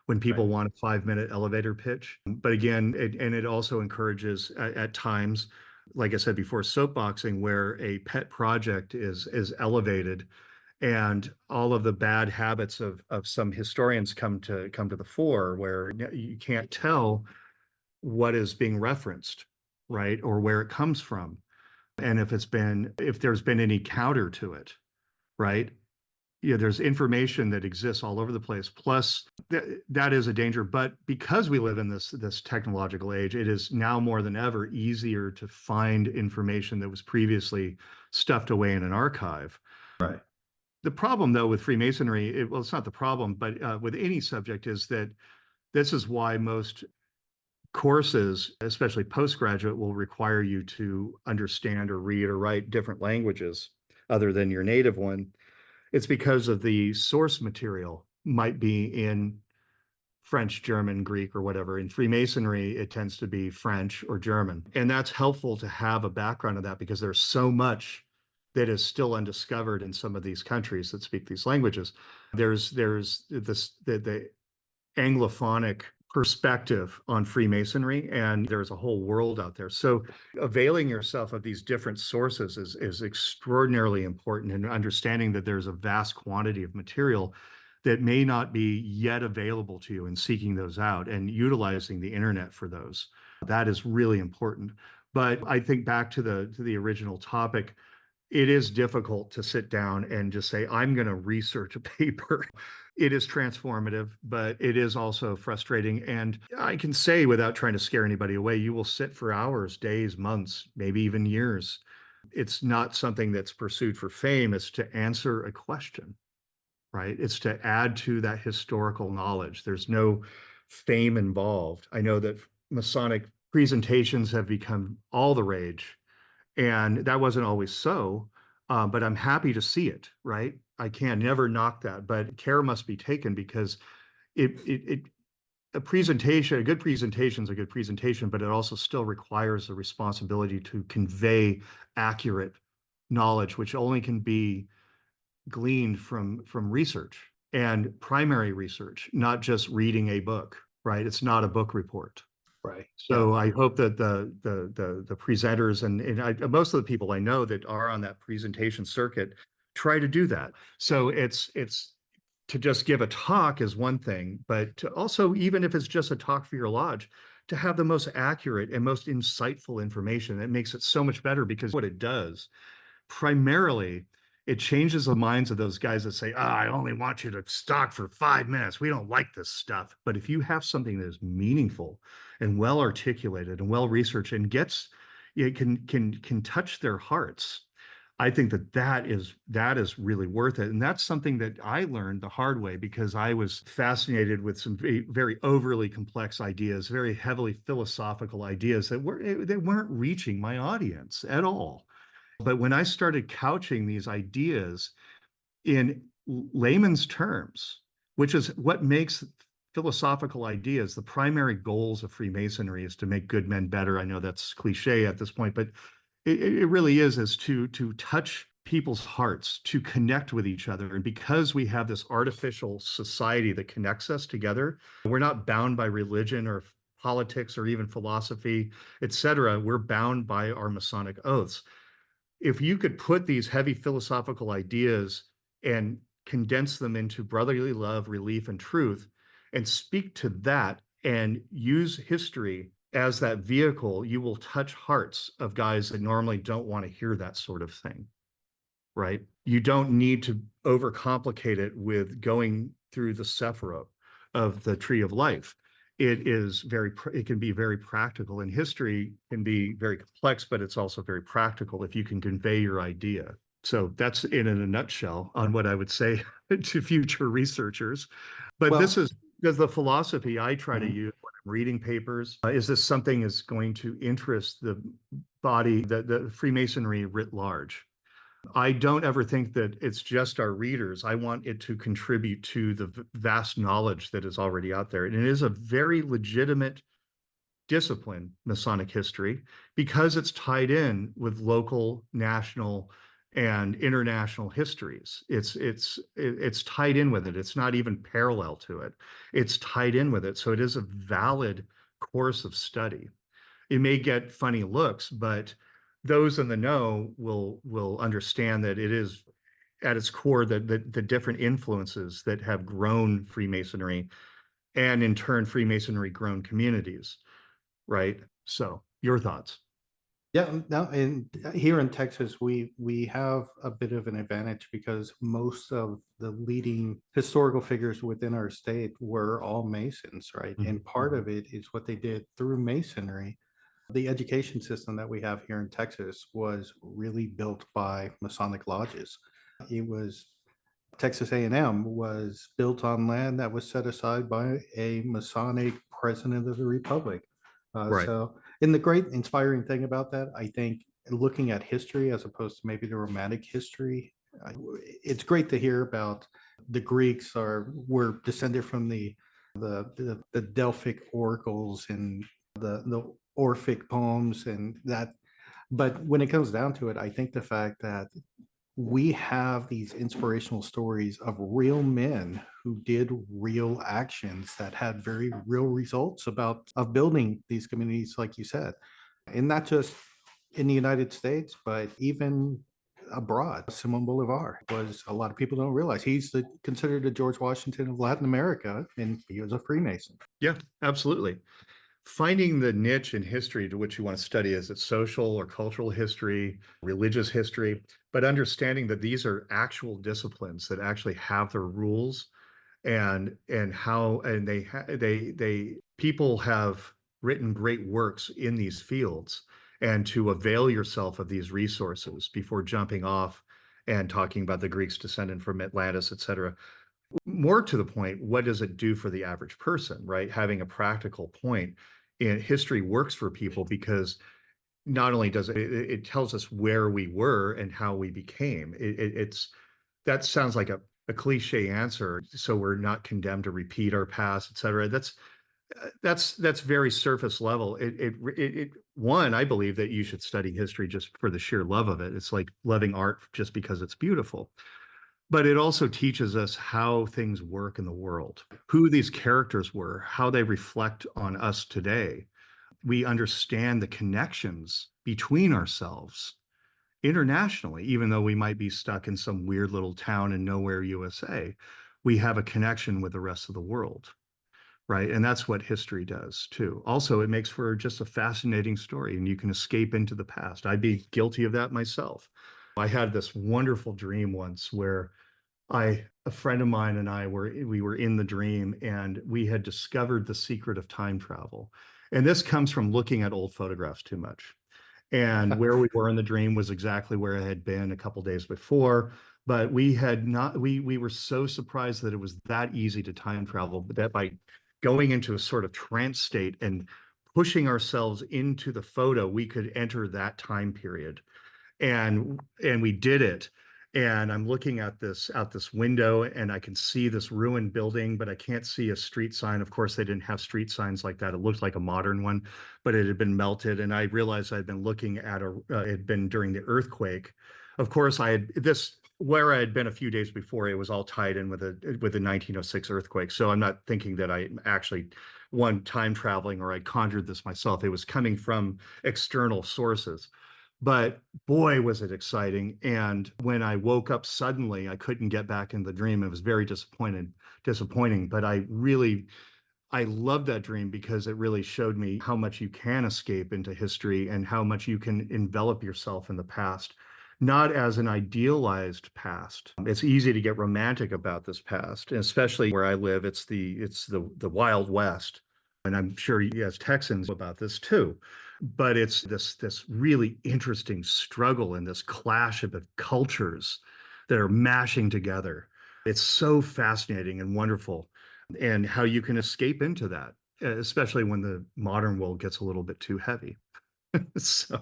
when people Right. want a 5-minute elevator pitch. But again, it also encourages at times, like I said before, soapboxing, where a pet project is elevated and all of the bad habits of some historians come to the fore, where you can't tell what is being referenced, right, or where it comes from, and if there's been any counter to it, right? Yeah, there's information that exists all over the place. Plus, that is a danger. But because we live in this technological age, it is now more than ever easier to find information that was previously stuffed away in an archive. Right. The problem, though, with Freemasonry, well, it's not the problem, but with any subject, is that this is why most courses, especially postgraduate, will require you to understand or read or write different languages other than your native one. It's because of the source material might be in French, German, Greek, or whatever. In Freemasonry, it tends to be French or German. And that's helpful to have a background of that because there's so much that is still undiscovered in some of these countries that speak these languages. There's the Anglophonic perspective on Freemasonry, and there's a whole world out there. So availing yourself of these different sources is extraordinarily important, and understanding that there's a vast quantity of material that may not be yet available to you, and seeking those out and utilizing the internet for those. That is really important. But I think back to the original topic, it is difficult to sit down and just say, I'm going to research a paper. It is transformative, but it is also frustrating. And I can say, without trying to scare anybody away, you will sit for hours, days, months, maybe even years. It's not something that's pursued for fame. It's to answer a question, right? It's to add to that historical knowledge. There's no fame involved. I know that Masonic presentations have become all the rage, and that wasn't always so, but I'm happy to see it, right? I can never knock that, but care must be taken because a good presentation is a good presentation, but it also still requires the responsibility to convey accurate knowledge, which only can be gleaned from research. and primary research, not just reading a book, right? It's not a book report. Right. So I hope that the presenters and most of the people I know that are on that presentation circuit try to do that. So it's to just give a talk is one thing, but to also, even if it's just a talk for your lodge, to have the most accurate and most insightful information, that makes it so much better, because what it does primarily, it changes the minds of those guys that say, I only want you to talk for 5 minutes. We don't like this stuff. But if you have something that is meaningful and well articulated and well researched and it can touch their hearts, I think that is really worth it. And that's something that I learned the hard way, because I was fascinated with some very, very overly complex ideas, very heavily philosophical ideas that weren't reaching my audience at all. But when I started couching these ideas in layman's terms, which is what makes philosophical ideas, the primary goals of Freemasonry is to make good men better. I know that's cliche at this point, but it really is to touch people's hearts, to connect with each other. And because we have this artificial society that connects us together, we're not bound by religion or politics or even philosophy, etc. We're bound by our Masonic oaths. If you could put these heavy philosophical ideas and condense them into brotherly love, relief, and truth, and speak to that and use history as that vehicle, you will touch hearts of guys that normally don't want to hear that sort of thing, right? You don't need to overcomplicate it with going through the Sephiroth of the tree of life. It can be very practical, and history can be very complex, but it's also very practical if you can convey your idea. So that's in a nutshell on what I would say to future researchers. But this is the philosophy I try to use when I'm reading papers. Is this something is going to interest the body, the Freemasonry writ large? I don't ever think that it's just our readers. I want it to contribute to the vast knowledge that is already out there. And it is a very legitimate discipline, Masonic history, because it's tied in with local, national, and international histories. It's tied in with it. It's not even parallel to it. It's tied in with it. So it is a valid course of study. It may get funny looks, but those in the know will understand that it is at its core the different influences that have grown Freemasonry, and in turn Freemasonry grown communities, right? So your thoughts? Yeah, now here in Texas, we have a bit of an advantage because most of the leading historical figures within our state were all Masons, right? And part of it is what they did through Masonry. The education system that we have here in Texas was really built by Masonic lodges. It was Texas A&M was built on land that was set aside by a Masonic president of the Republic. Right. So, and the great inspiring thing about that, I think, looking at history as opposed to maybe the Romantic history, it's great to hear about the Greeks were descended from the Delphic oracles and the Orphic poems and that. But when it comes down to it, I think the fact that we have these inspirational stories of real men who did real actions that had very real results of building these communities, like you said, and not just in the United States, but even abroad. Simon Bolivar was, a lot of people don't realize, considered the George Washington of Latin America, and he was a Freemason. Yeah, absolutely. Finding the niche in history to which you want to study, is it social or cultural history, religious history, but understanding that these are actual disciplines that actually have their rules, and people have written great works in these fields, and to avail yourself of these resources before jumping off and talking about the Greeks descended from Atlantis, etc. More to the point, what does it do for the average person, right? Having a practical point in history works for people, because not only does it tells us where we were and how we became. That sounds like a cliche answer, so we're not condemned to repeat our past, et cetera. That's very surface level. One, I believe that you should study history just for the sheer love of it. It's like loving art just because it's beautiful. But it also teaches us how things work in the world, who these characters were, how they reflect on us today. We understand the connections between ourselves internationally, even though we might be stuck in some weird little town in nowhere, USA. We have a connection with the rest of the world, right? And that's what history does too. Also, it makes for just a fascinating story, and you can escape into the past. I'd be guilty of that myself. I had this wonderful dream once where a friend of mine and we were in the dream, and we had discovered the secret of time travel. And this comes from looking at old photographs too much. And where we were in the dream was exactly where I had been a couple days before. But we had not, we were so surprised that it was that easy to time travel, but that by going into a sort of trance state and pushing ourselves into the photo, we could enter that time period. And we did it. And I'm looking at this out this window, and I can see this ruined building, but I can't see a street sign. Of course, they didn't have street signs like that. It looked like a modern one, but it had been melted. And I realized I'd been looking at it had been during the earthquake. Of course, I had this where I had been a few days before. It was all tied in with the 1906 earthquake. So I'm not thinking that I actually time traveling or I conjured this myself. It was coming from external sources. But boy, was it exciting. And when I woke up suddenly, I couldn't get back in the dream. It was very disappointing. But I loved that dream because it really showed me how much you can escape into history and how much you can envelop yourself in the past, not as an idealized past. It's easy to get romantic about this past, and especially where I live, it's the Wild West. And I'm sure you as Texans know about this too. But it's this really interesting struggle and this clash of cultures that are mashing together. It's so fascinating and wonderful, and how you can escape into that, especially when the modern world gets a little bit too heavy. So,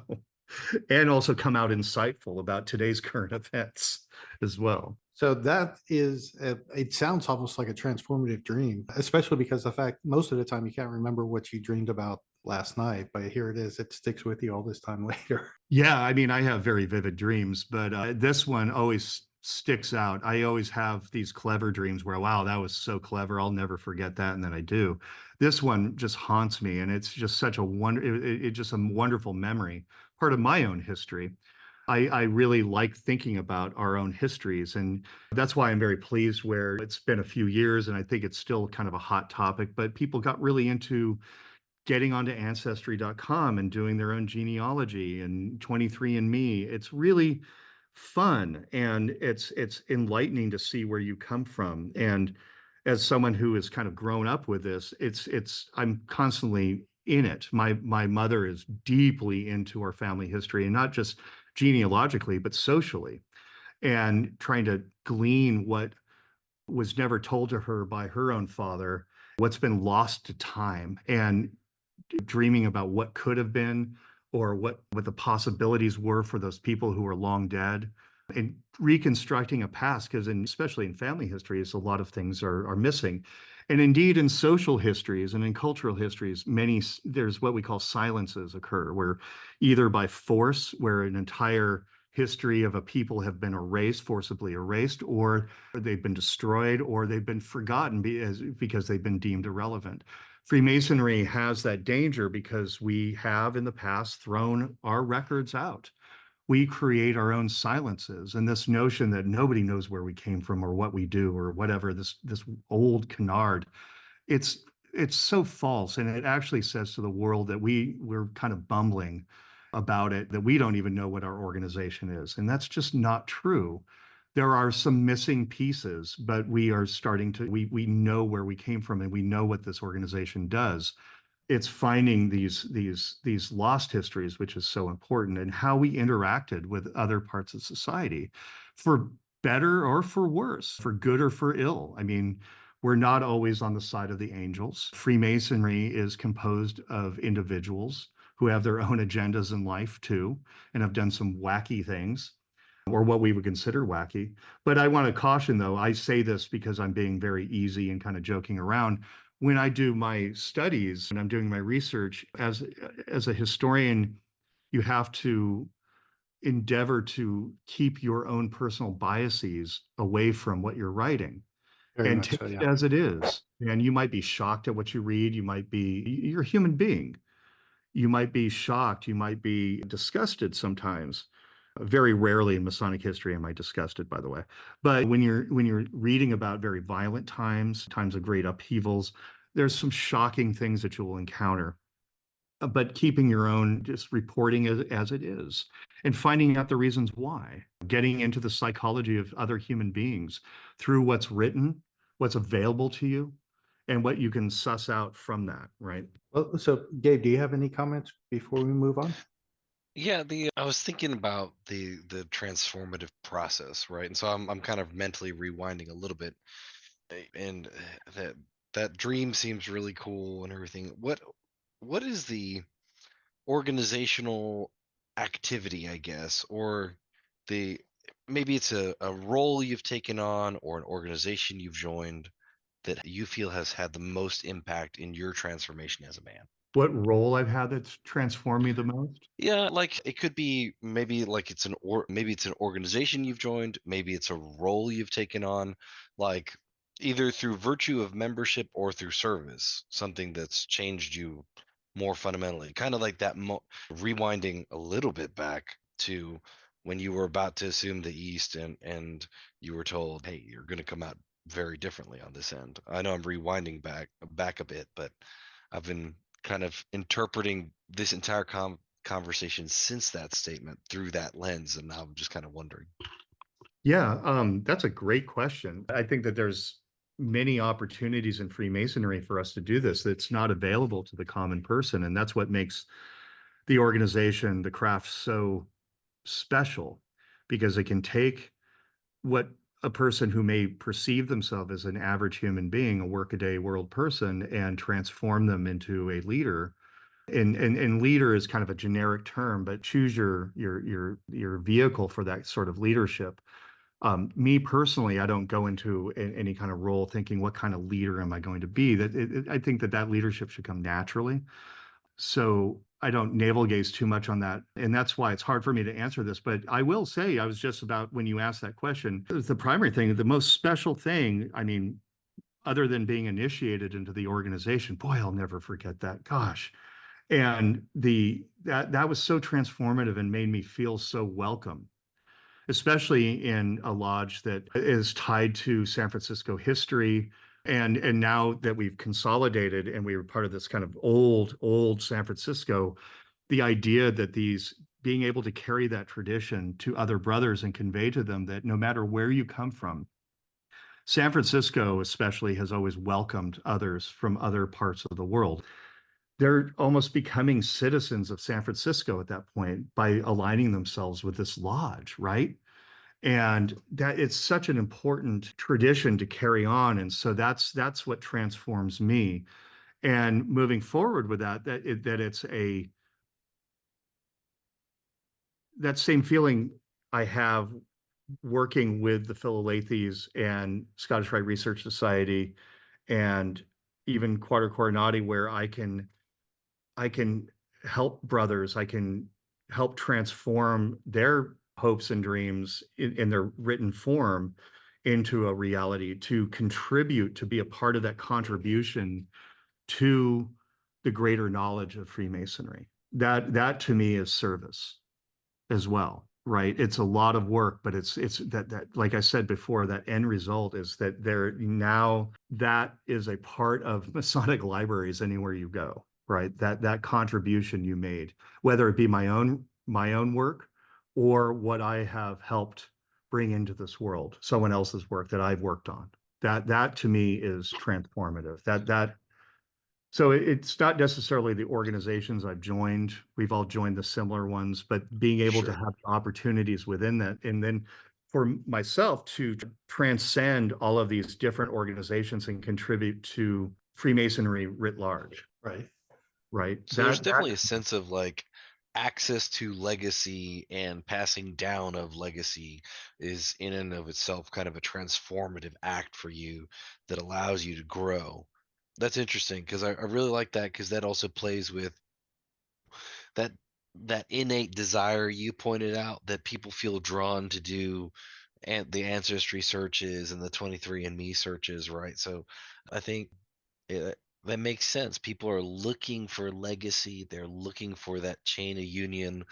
and also come out insightful about today's current events as well. So that is, it sounds almost like a transformative dream, especially because the fact most of the time you can't remember what you dreamed about last night, but here it is, it sticks with you all this time later. Yeah, I mean, I have very vivid dreams, but this one always sticks out. I always have these clever dreams where, wow, that was so clever. I'll never forget that. And then I do. This one just haunts me, and it's just such a it's just a wonderful memory, part of my own history. I really like thinking about our own histories, and that's why I'm very pleased where it's been a few years, and I think it's still kind of a hot topic, but people got really into getting onto ancestry.com and doing their own genealogy and 23andMe. It's really fun, and it's enlightening to see where you come from. And as someone who has kind of grown up with this, I'm constantly in it. My mother is deeply into our family history, and not just genealogically, but socially, and trying to glean what was never told to her by her own father, what's been lost to time, and dreaming about what could have been, or what the possibilities were for those people who are long dead, and reconstructing a past, because especially in family histories, a lot of things are missing. And indeed in social histories and in cultural histories, there's what we call silences occur, where either by force, where an entire history of a people have been forcibly erased, or they've been destroyed, or they've been forgotten because they've been deemed irrelevant. Freemasonry has that danger because we have in the past thrown our records out. We create our own silences, and this notion that nobody knows where we came from or what we do or whatever, this old canard, it's so false, and it actually says to the world that we're kind of bumbling about it, that we don't even know what our organization is, and that's just not true. There are some missing pieces, but we are starting to we know where we came from, and we know what this organization does. It's finding these lost histories, which is so important, and how we interacted with other parts of society, for better or for worse, for good or for ill. I mean, we're not always on the side of the angels. Freemasonry is composed of individuals who have their own agendas in life too, and have done some wacky things, or what we would consider wacky. But I want to caution, though, I say this because I'm being very easy and kind of joking around. When I do my studies and I'm doing my research as a historian, you have to endeavor to keep your own personal biases away from what you're writing Very and much take so, it yeah. as it is. And you might be shocked at what you read. You're a human being. You might be shocked. You might be disgusted sometimes. Very rarely in Masonic history am I disgusted, by the way. But when you're reading about very violent times, times of great upheavals, there's some shocking things that you will encounter. But keeping your own, just reporting as it is, and finding out the reasons why, getting into the psychology of other human beings through what's written, what's available to you, and what you can suss out from that, right? Well, so Gabe, do you have any comments before we move on? Yeah, the I was thinking about the transformative process, right? And so I'm kind of mentally rewinding a little bit, and that dream seems really cool and everything. What is the organizational activity, I guess, or the maybe it's a role you've taken on or an organization you've joined that you feel has had the most impact in your transformation as a man? What role I've had that's transformed me the most? Yeah, like it could be maybe like maybe it's an organization you've joined, maybe it's a role you've taken on, like either through virtue of membership or through service, something that's changed you more fundamentally. Kind of like that rewinding a little bit back to when you were about to assume the East and you were told, "Hey, you're going to come out very differently on this end." I know I'm rewinding back a bit, but I've been kind of interpreting this entire conversation since that statement through that lens, and now I'm just kind of wondering. Yeah, that's a great question. I think that there's many opportunities in Freemasonry for us to do this that's not available to the common person, and that's what makes the organization, the craft, so special, because it can take what a person who may perceive themselves as an average human being, a workaday world person, and transform them into a leader. And leader is kind of a generic term, but choose your vehicle for that sort of leadership. Me personally, I don't go into any kind of role thinking, what kind of leader am I going to be? I think that leadership should come naturally. So I don't navel gaze too much on that. And that's why it's hard for me to answer this. But I will say, I was just about, when you asked that question, it was the primary thing, the most special thing, I mean, other than being initiated into the organization, boy, I'll never forget that. Gosh. And that was so transformative and made me feel so welcome, especially in a lodge that is tied to San Francisco history. And now that we've consolidated and we were part of this kind of old San Francisco, the idea that being able to carry that tradition to other brothers and convey to them that no matter where you come from, San Francisco especially has always welcomed others from other parts of the world. They're almost becoming citizens of San Francisco at that point by aligning themselves with this lodge, right? And that it's such an important tradition to carry on. And so that's what transforms me. And moving forward with that same feeling I have working with the Philalethes and Scottish Rite Research Society and even Quatuor Coronati, where I can help brothers, I can help transform their hopes and dreams in their written form into a reality, to contribute, to be a part of that contribution to the greater knowledge of Freemasonry. That to me is service as well, right? It's a lot of work, but it's that like I said before, that end result is that that is a part of Masonic libraries anywhere you go, right? That contribution you made, whether it be my own work or what I have helped bring into this world, someone else's work that I've worked on. That to me is transformative. So it's not necessarily the organizations I've joined. We've all joined the similar ones, but being able to Sure. have opportunities within that. And then for myself to transcend all of these different organizations and contribute to Freemasonry writ large. Right. Right. So there's definitely a sense of like access to legacy and passing down of legacy is in and of itself kind of a transformative act for you that allows you to grow. That's interesting because I really like that because that also plays with that that innate desire you pointed out that people feel drawn to do, and the ancestry searches and the 23andMe searches, right? So I think that makes sense. People are looking for legacy. They're looking for that chain of union,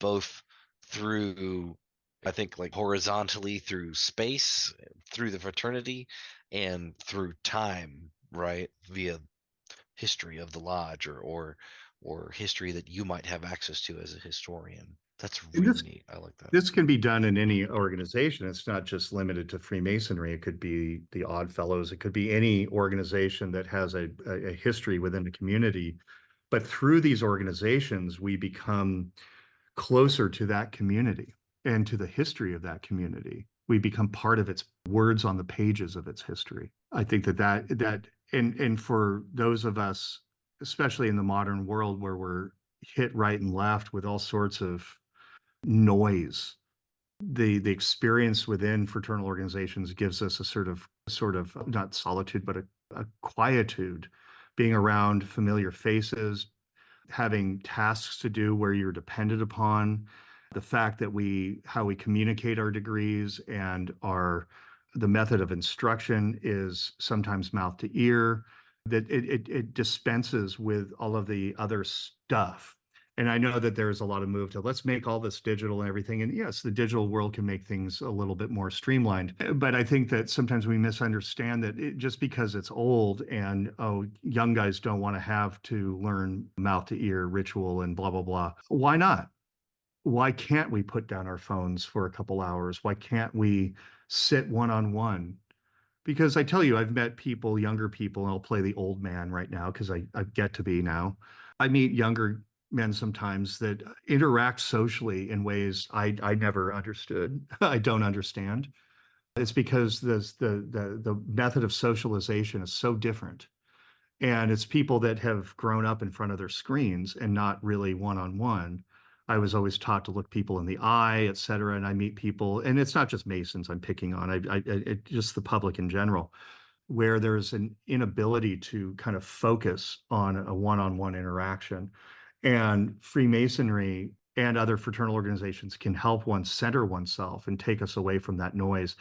both through, I think, like horizontally through space, through the fraternity, and through time, right? Via history of the lodge, or history that you might have access to as a historian. That's And really neat. I like that. this can be done in any organization. It's not just limited to Freemasonry. It could be the Odd Fellows. It could be any organization that has a history within the community. But through these organizations, we become closer to that community and to the history of that community. We become part of its words on the pages of its history. I think and for those of us, especially in the modern world where we're hit right and left with all sorts of noise, the experience within fraternal organizations gives us a sort of not solitude, but a quietude, being around familiar faces, having tasks to do where you're dependent upon, the fact that how we communicate our degrees and the method of instruction is sometimes mouth to ear, that it dispenses with all of the other stuff. And I know that there's a lot of move to let's make all this digital and everything. And yes, the digital world can make things a little bit more streamlined. But I think that sometimes we misunderstand that just because it's old and, young guys don't want to have to learn mouth to ear ritual and blah, blah, blah. Why not? Why can't we put down our phones for a couple hours? Why can't we sit one-on-one? Because I tell you, I've met people, younger people, and I'll play the old man right now because I get to be now. I meet younger men sometimes that interact socially in ways I never understood. I don't understand. It's because the method of socialization is so different. And it's people that have grown up in front of their screens and not really one-on-one. I was always taught to look people in the eye, et cetera. And I meet people, and it's not just Masons I'm picking on, just the public in general, where there's an inability to kind of focus on a one-on-one interaction. And Freemasonry and other fraternal organizations can help one center oneself and take us away from that noise,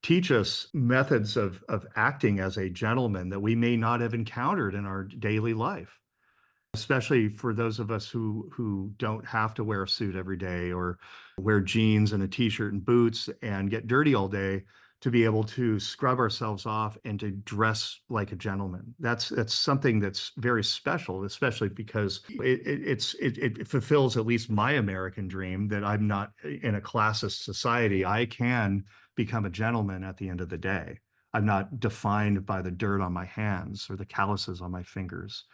teach us methods of acting as a gentleman that we may not have encountered in our daily life, especially for those of us who don't have to wear a suit every day or wear jeans and a t-shirt and boots and get dirty all day, to be able to scrub ourselves off and to dress like a gentleman. That's something that's very special, especially because it fulfills at least my American dream that I'm not in a classist society. I can become a gentleman at the end of the day. I'm not defined by the dirt on my hands or the calluses on my fingers.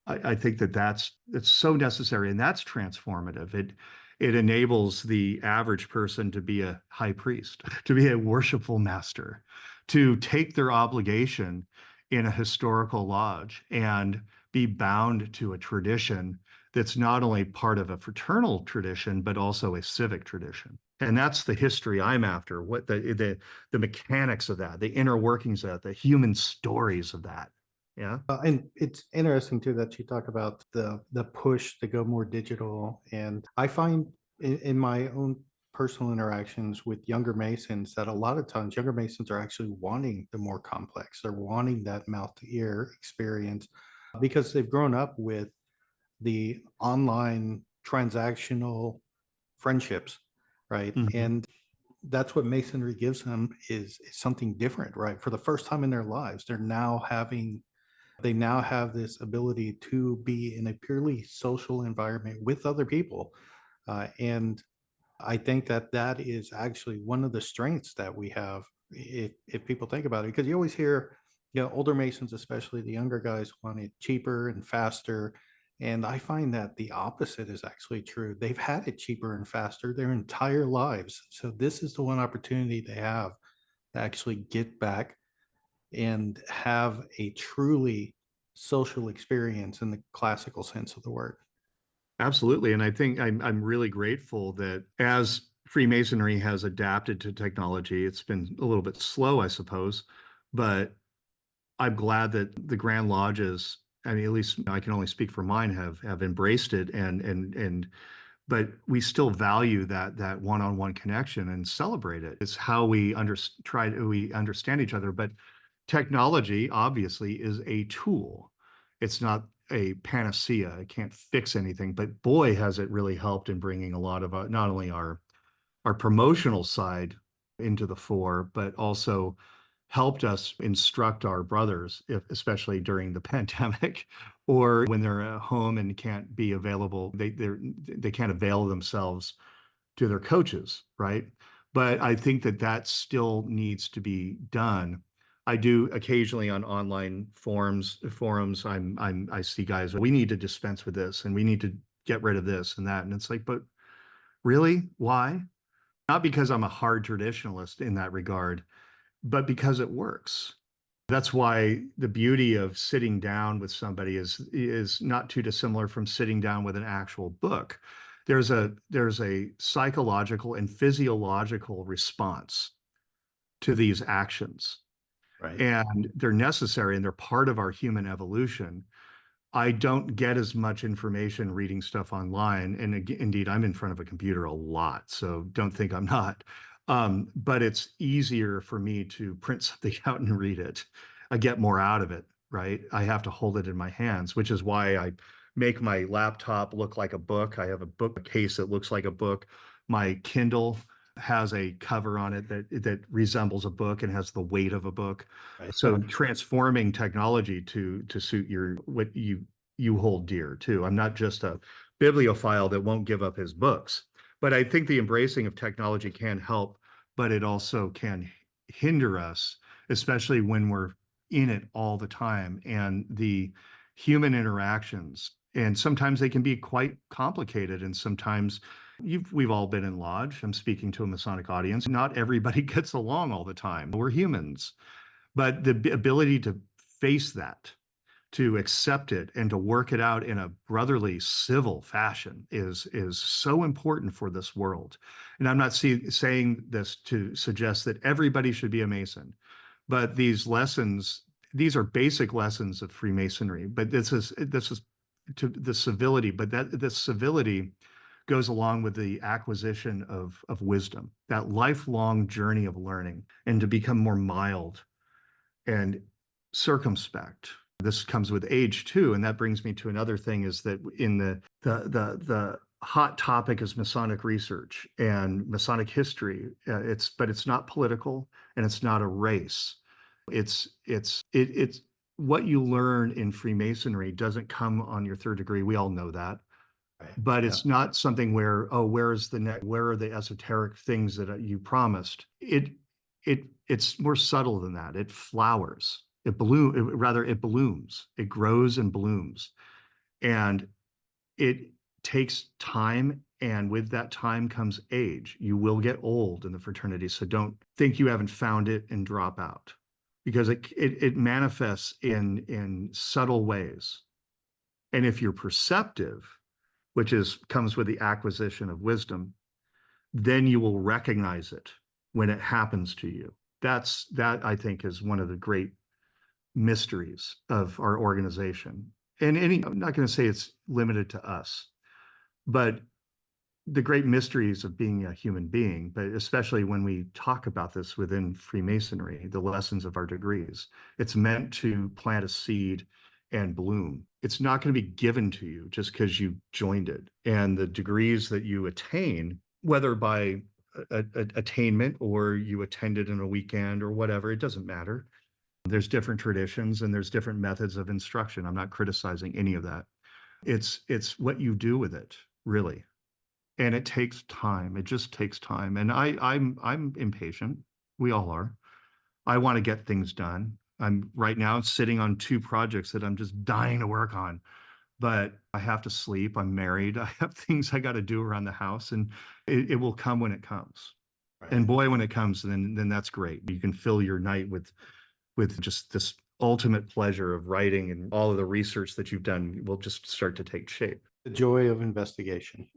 I think it's so necessary, and that's transformative. It enables the average person to be a high priest, to be a worshipful master, to take their obligation in a historical lodge and be bound to a tradition that's not only part of a fraternal tradition, but also a civic tradition. And that's the history I'm after, what the mechanics of that, the inner workings of that, the human stories of that. Yeah. And it's interesting too that you talk about the push to go more digital. And I find in my own personal interactions with younger Masons that a lot of times younger Masons are actually wanting the more complex. They're wanting that mouth to ear experience because they've grown up with the online transactional friendships, right? Mhm. And that's what Masonry gives them is something different, right? For the first time in their lives, they now have this ability to be in a purely social environment with other people. And I think that that is actually one of the strengths that we have if people think about it, because you always hear, older Masons, especially the younger guys, want it cheaper and faster. And I find that the opposite is actually true. They've had it cheaper and faster their entire lives. So this is the one opportunity they have to actually get back and have a truly social experience in the classical sense of the word. Absolutely. And I think I'm really grateful that as Freemasonry has adapted to technology, it's been a little bit slow, I suppose, but I'm glad that the Grand Lodges I mean, at least I can only speak for mine, have embraced it, but we still value that one-on-one connection and celebrate it. It's how we understand each other. But technology obviously is a tool. It's not a panacea. It can't fix anything. But boy, has it really helped in bringing a lot of not only our promotional side into the fore, but also helped us instruct our brothers, especially during the pandemic, or when they're at home and can't be available, they can't avail themselves to their coaches, right? But I think that still needs to be done. I do occasionally on online forums. I see guys, we need to dispense with this, and we need to get rid of this and that, and it's like, but really, why? Not because I'm a hard traditionalist in that regard, but because it works. That's why the beauty of sitting down with somebody is not too dissimilar from sitting down with an actual book. There's a psychological and physiological response to these actions. Right. And they're necessary and they're part of our human evolution. I don't get as much information reading stuff online. And indeed, I'm in front of a computer a lot, so don't think I'm not. But it's easier for me to print something out and read it. I get more out of it, right? I have to hold it in my hands, which is why I make my laptop look like a book. I have a book case that looks like a book. My Kindle has a cover on it that resembles a book and has the weight of a book. Right. So transforming technology to suit what you hold dear too. I'm not just a bibliophile that won't give up his books, but I think the embracing of technology can help, but it also can hinder us, especially when we're in it all the time. And the human interactions, and sometimes they can be quite complicated, and sometimes we've all been in lodge. I'm speaking to a Masonic audience. Not everybody gets along all the time. We're humans. But the ability to face that, to accept it, and to work it out in a brotherly, civil fashion is so important for this world. And I'm not saying this to suggest that everybody should be a Mason, but these are basic lessons of Freemasonry. But this is to the civility, but the civility goes along with the acquisition of wisdom, that lifelong journey of learning, and to become more mild and circumspect. This comes with age too, and that brings me to another thing: is that in the hot topic is Masonic research and Masonic history. But it's not political and it's not a race. It's what you learn in Freemasonry doesn't come on your third degree. We all know that. Right. But it's not something where, where are the esoteric things that you promised? It's more subtle than that. It flowers. It blooms. It grows and blooms. And it takes time. And with that time comes age. You will get old in the fraternity. So don't think you haven't found it and drop out, because it manifests in subtle ways. And if you're perceptive, which comes with the acquisition of wisdom, then you will recognize it when it happens to you. That I think is one of the great mysteries of our organization. And I'm not going to say it's limited to us, but the great mysteries of being a human being, but especially when we talk about this within Freemasonry, the lessons of our degrees, it's meant to plant a seed and bloom. It's not going to be given to you just because you joined it. And the degrees that you attain, whether by attainment or you attended in a weekend or whatever, it doesn't matter. There's different traditions and there's different methods of instruction. I'm not criticizing any of that. It's what you do with it, really. And it takes time. It just takes time. And I'm impatient. We all are. I want to get things done. I'm right now sitting on 2 projects that I'm just dying to work on, but I have to sleep. I'm married. I have things I got to do around the house, and it will come when it comes. Right. And boy, when it comes, then that's great. You can fill your night with just this ultimate pleasure of writing, and all of the research that you've done will just start to take shape. The joy of investigation.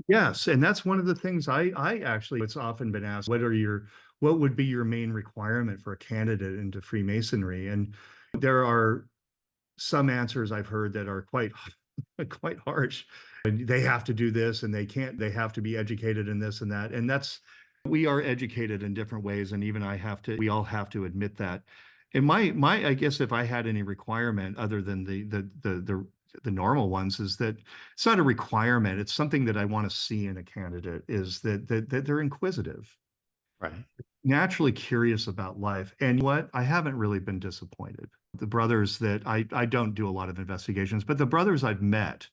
Yes, and that's one of the things I actually, it's often been asked, what would be your main requirement for a candidate into Freemasonry? And there are some answers I've heard that are quite quite harsh. They have to do this and they have to be educated in this and that. And we are educated in different ways. And even we all have to admit that. And I guess if I had any requirement other than the normal ones, is that it's not a requirement. It's something that I want to see in a candidate, is that they're inquisitive, Right. naturally curious about life. And what, I haven't really been disappointed. The brothers that I don't do a lot of investigations, but the brothers I've met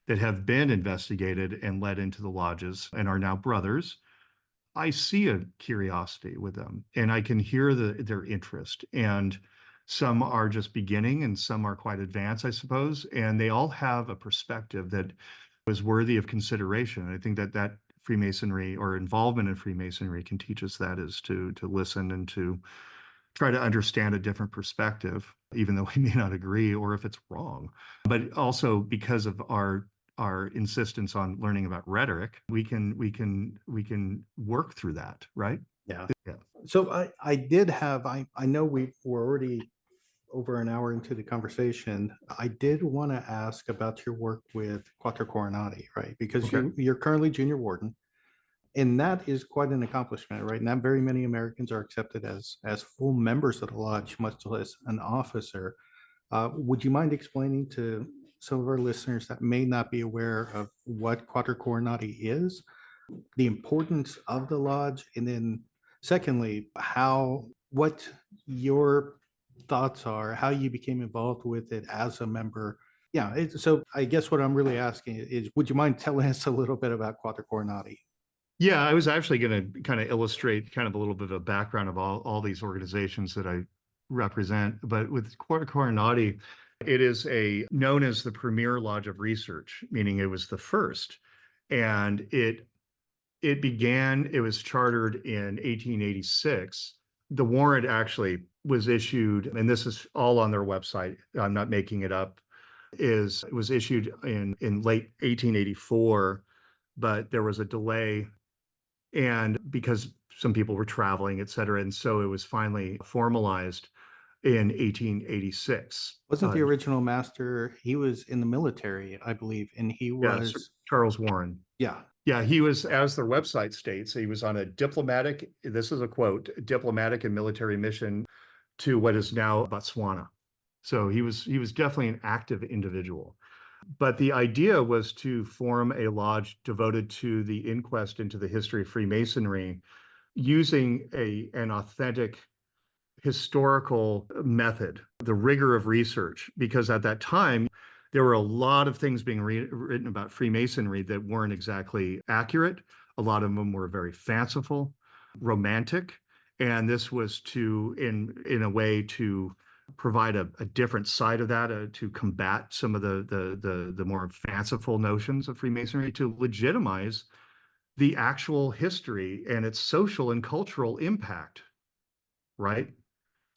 that have been investigated and led into the lodges and are now brothers, I see a curiosity with them, and I can hear their interest. And some are just beginning and some are quite advanced, I suppose. And they all have a perspective that was worthy of consideration. And I think that Freemasonry, or involvement in Freemasonry, can teach us that, is to listen and to try to understand a different perspective, even though we may not agree or if it's wrong. But also, because of our insistence on learning about rhetoric, we can work through that, right? Yeah. Yeah. So I know we were already over an hour into the conversation. I did want to ask about your work with Quatuor Coronati, right? Because Okay. you're currently junior warden, and that is quite an accomplishment, right? Not very many Americans are accepted as full members of the lodge, much less an officer. Would you mind explaining to some of our listeners that may not be aware of what Quatuor Coronati is, the importance of the lodge, and then secondly, what your thoughts are, how you became involved with it as a member? Yeah, so I guess what I'm really asking is, would you mind telling us a little bit about Quatuor Coronati? Yeah, I was actually going to kind of illustrate kind of a little bit of a background of all these organizations that I represent. But with Quatuor Coronati, it is known as the premier lodge of research, meaning it was the first. And it was chartered in 1886. The warrant actually was issued, and this is all on their website, I'm not making it up, it was issued in late 1884, but there was a delay, and because some people were traveling, et cetera. And so it was finally formalized in 1886. Wasn't the original master, he was in the military, I believe, and he Yeah, was, Charles Warren. yeah. Yeah, he was, as their website states, he was on a diplomatic, this is a quote, diplomatic and military mission to what is now Botswana. So he was definitely an active individual. But the idea was to form a lodge devoted to the inquest into the history of Freemasonry, using an authentic historical method, the rigor of research, because at that time, there were a lot of things being written about Freemasonry that weren't exactly accurate. A lot of them were very fanciful, romantic, and this was in a way to provide a different side of that, to combat some of the more fanciful notions of Freemasonry, to legitimize the actual history and its social and cultural impact, right?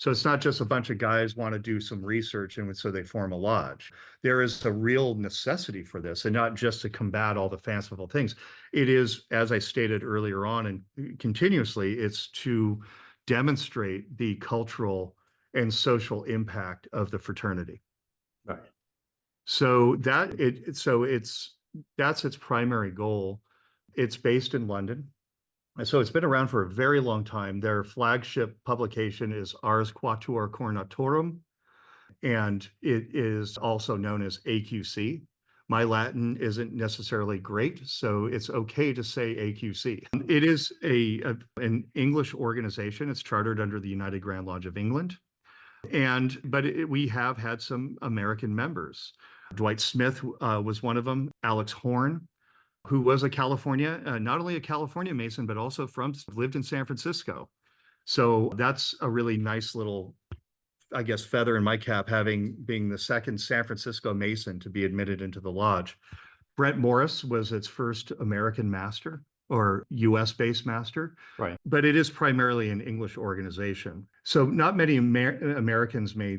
So it's not just a bunch of guys want to do some research and so they form a lodge. There is a real necessity for this, and not just to combat all the fanciful things. It is, as I stated earlier on and continuously, it's to demonstrate the cultural and social impact of the fraternity. Right. So that's its primary goal. It's based in London. And so it's been around for a very long time. Their flagship publication is Ars Quatuor Coronatorum, and it is also known as AQC. My Latin isn't necessarily great, so it's okay to say AQC. It is an English organization. It's chartered under the United Grand Lodge of England. But we have had some American members. Dwight Smith was one of them. Alex Horn, who was not only a California Mason, but also lived in San Francisco. So that's a really nice little, I guess, feather in my cap, being the second San Francisco Mason to be admitted into the lodge. Brent Morris was its first American master, or US-based master. Right. But it is primarily an English organization. So not many Americans may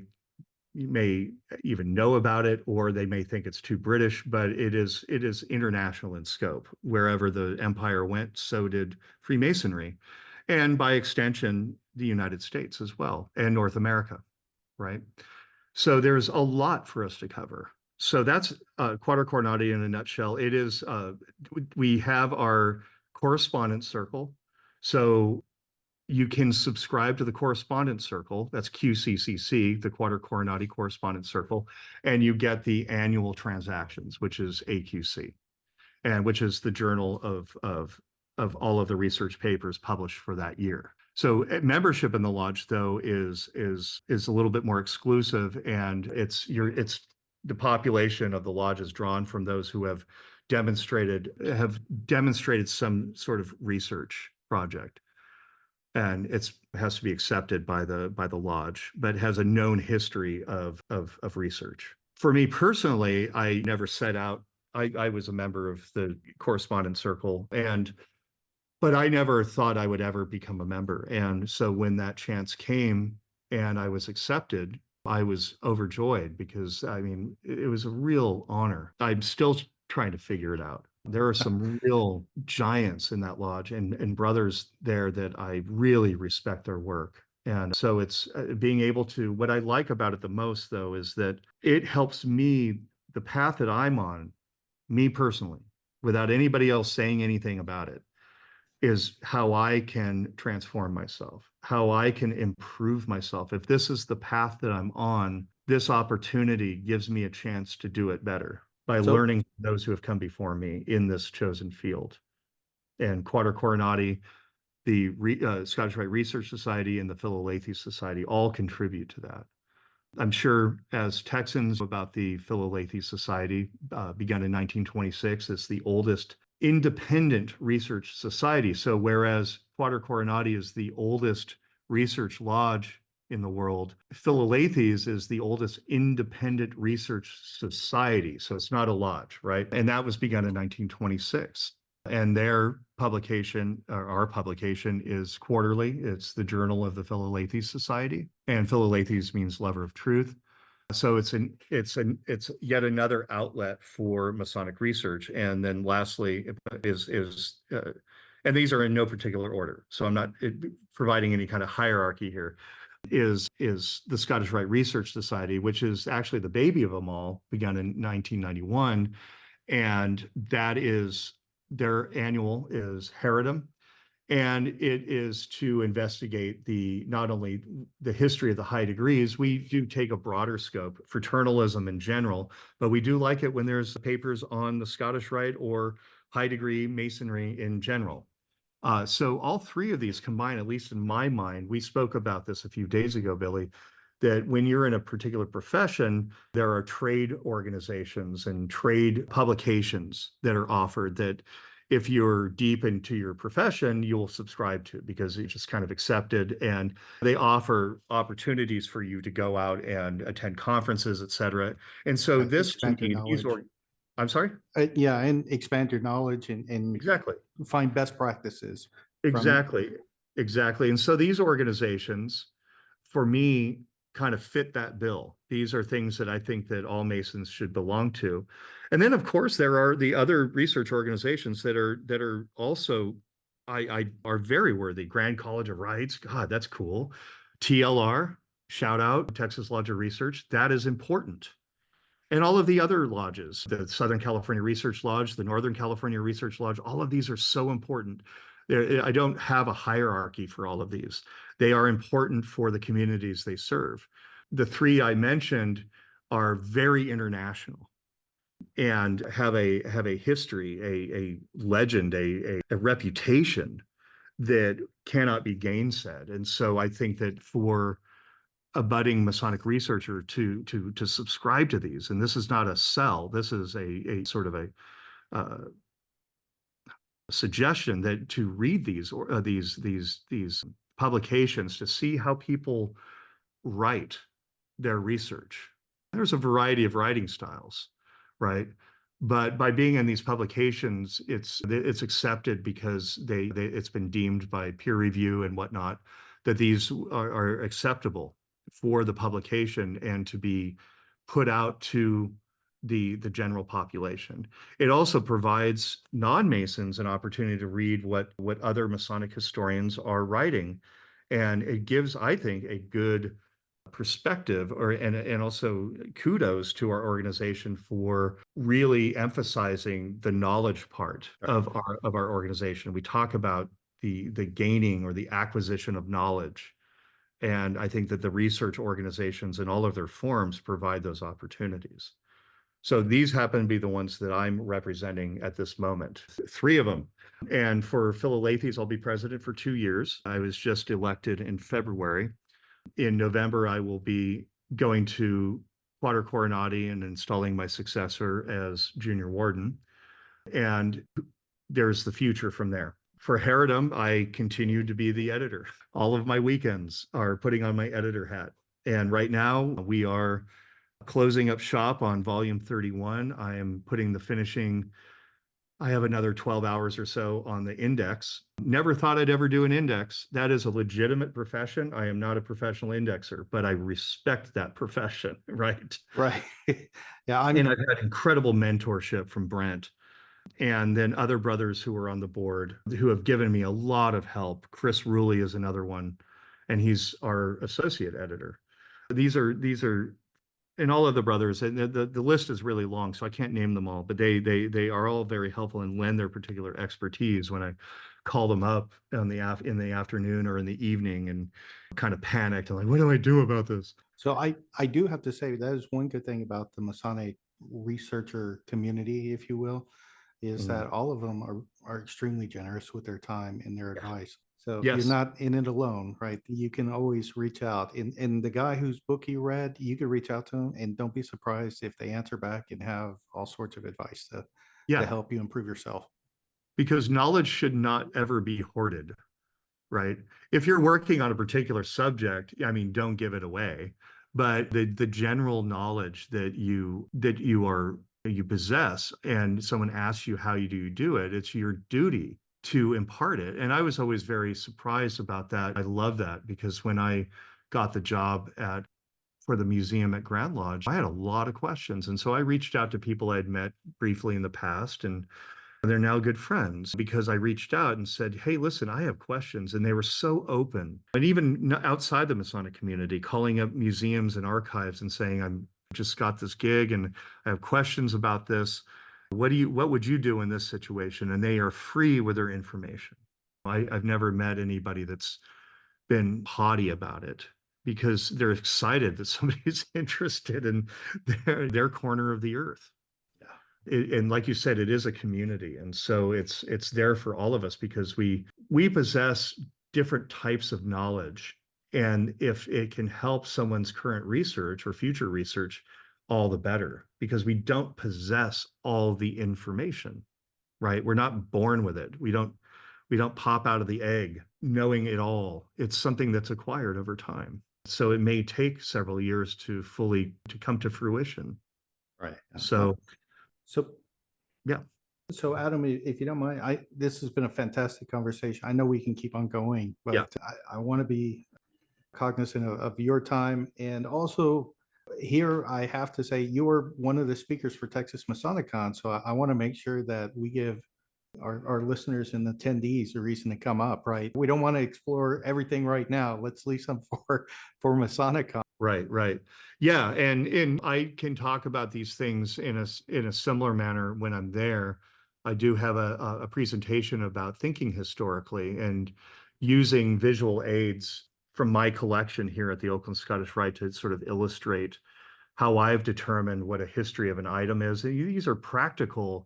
even know about it, or they may think it's too British, but it is international in scope. Wherever the empire went, so did Freemasonry, and by extension, the United States as well, and North America, right? So there's a lot for us to cover. So that's Quatuor Coronati in a nutshell. It is, we have our correspondence circle. So you can subscribe to the correspondence circle. That's QCCC, the Quatuor Coronati Correspondence Circle, and you get the annual transactions, which is AQC, and which is the journal of all of the research papers published for that year. So membership in the lodge, though, is a little bit more exclusive, and it's the population of the lodge is drawn from those who have demonstrated some sort of research project, and it has to be accepted by the lodge, but has a known history of research. For me personally, I never set out. I was a member of the correspondence circle, but I never thought I would ever become a member. And so when that chance came and I was accepted, I was overjoyed because, I mean, it was a real honor. I'm still trying to figure it out. There are some real giants in that lodge and brothers there that I really respect their work. And so it's being able to, what I like about it the most, though, is that it helps me, the path that I'm on, me personally, without anybody else saying anything about it, is how I can transform myself, how I can improve myself. If this is the path that I'm on, this opportunity gives me a chance to do it better by learning from those who have come before me in this chosen field. And Quatuor Coronati, the Scottish Rite Research Society, and the Philalethes Society all contribute to that. I'm sure as Texans about the Philalethes Society, begun in 1926. It's the oldest independent research society. So whereas Quatuor Coronati is the oldest research lodge in the world, Philalethes is the oldest independent research society. So it's not a lodge, right? And that was begun in 1926. And their publication, or our publication, is quarterly. It's the Journal of the Philalethes Society. And Philalethes means lover of truth. So it's yet another outlet for Masonic research. And then lastly and these are in no particular order, so I'm not providing any kind of hierarchy here, is the Scottish Rite Research Society, which is actually the baby of them all, begun in 1991. And that is, their annual is Heredom. And it is to investigate not only the history of the high degrees, we do take a broader scope, fraternalism in general, but we do like it when there's papers on the Scottish Rite or high degree Masonry in general. So all three of these combine, at least in my mind. We spoke about this a few days ago, Billy, that when you're in a particular profession, there are trade organizations and trade publications that are offered that if you're deep into your profession, you'll subscribe to, because it's just kind of accepted. And they offer opportunities for you to go out and attend conferences, et cetera. And so this, to me, I'm sorry? Yeah, and expand your knowledge and exactly find best practices. Exactly. And so these organizations, for me, kind of fit that bill. These are things that I think that all Masons should belong to. And then, of course, there are the other research organizations that are also are very worthy. Grand College of Rites, God, that's cool. TLR, shout out, Texas Lodge of Research, that is important. And all of the other lodges, the Southern California Research Lodge, the Northern California Research Lodge, all of these are so important. I don't have a hierarchy for all of these. They are important for the communities they serve. The three I mentioned are very international and have a history, a legend, a reputation that cannot be gainsaid. And so I think that for a budding Masonic researcher to subscribe to these, and this is not a sell, this is a sort of a suggestion that to read these publications, to see how people write their research. There's a variety of writing styles, right? But by being in these publications, it's accepted because it's been deemed by peer review and whatnot that these are acceptable for the publication and to be put out to the general population. It also provides non-Masons an opportunity to read what other Masonic historians are writing. And it gives, I think, a good perspective, and also kudos to our organization for really emphasizing the knowledge part of our organization. We talk about the gaining or the acquisition of knowledge. And I think that the research organizations in all of their forms provide those opportunities. So these happen to be the ones that I'm representing at this moment, 3 of them. And for Philalethes, I'll be president for 2 years. I was just elected in February. In November, I will be going to Quatuor Coronati and installing my successor as junior warden. And there's the future from there. For Heredom, I continue to be the editor. All of my weekends are putting on my editor hat. And right now we are closing up shop on volume 31. I am putting the finishing. I have another 12 hours or so on the index. Never thought I'd ever do an index. That is a legitimate profession. I am not a professional indexer, but I respect that profession, right? Right. Yeah. And I've had incredible mentorship from Brent and then other brothers who are on the board who have given me a lot of help. Chris Ruley is another one, and he's our associate editor. These are and all of the brothers, and the list is really long, so I can't name them all, but they are all very helpful and lend their particular expertise when I call them up in the afternoon or in the evening and kind of panicked. I'm like, what do I do about this? So I do have to say that is one good thing about the Masonic researcher community, if you will, is that all of them are extremely generous with their time and their advice. So Yes. you're not in it alone, right? You can always reach out. And the guy whose book you read, you could reach out to him, and don't be surprised if they answer back and have all sorts of advice to help you improve yourself. Because knowledge should not ever be hoarded, right? If you're working on a particular subject, I mean, don't give it away. But the general knowledge that you possess, and someone asks you how you do it, it's your duty to impart it. And I was always very surprised about that. I love that, because when I got the job for the museum at Grand Lodge, I had a lot of questions. And so I reached out to people I'd met briefly in the past, and they're now good friends because I reached out and said, hey, listen, I have questions. And they were so open. And even outside the Masonic community, calling up museums and archives and saying, I'm just got this gig and I have questions about this. What would you do in this situation? And they are free with their information. I've never met anybody that's been haughty about it, because they're excited that somebody's interested in their corner of the earth. And like you said, it is a community. And so it's there for all of us, because we possess different types of knowledge. And if it can help someone's current research or future research, all the better, because we don't possess all the information, right? We're not born with it. We don't pop out of the egg knowing it all. It's something that's acquired over time. So it may take several years to come to fruition. Right. So yeah. So Adam, if you don't mind, this has been a fantastic conversation. I know we can keep on going, but I want to be cognizant of your time. And also here, I have to say, you were one of the speakers for Texas MasoniCon. So I want to make sure that we give our listeners and attendees a reason to come up, right? We don't want to explore everything right now. Let's leave some for MasoniCon. Right. Yeah. And I can talk about these things in a similar manner when I'm there. I do have a presentation about thinking historically and using visual aids from my collection here at the Oakland Scottish Rite to sort of illustrate how I've determined what a history of an item is. These are practical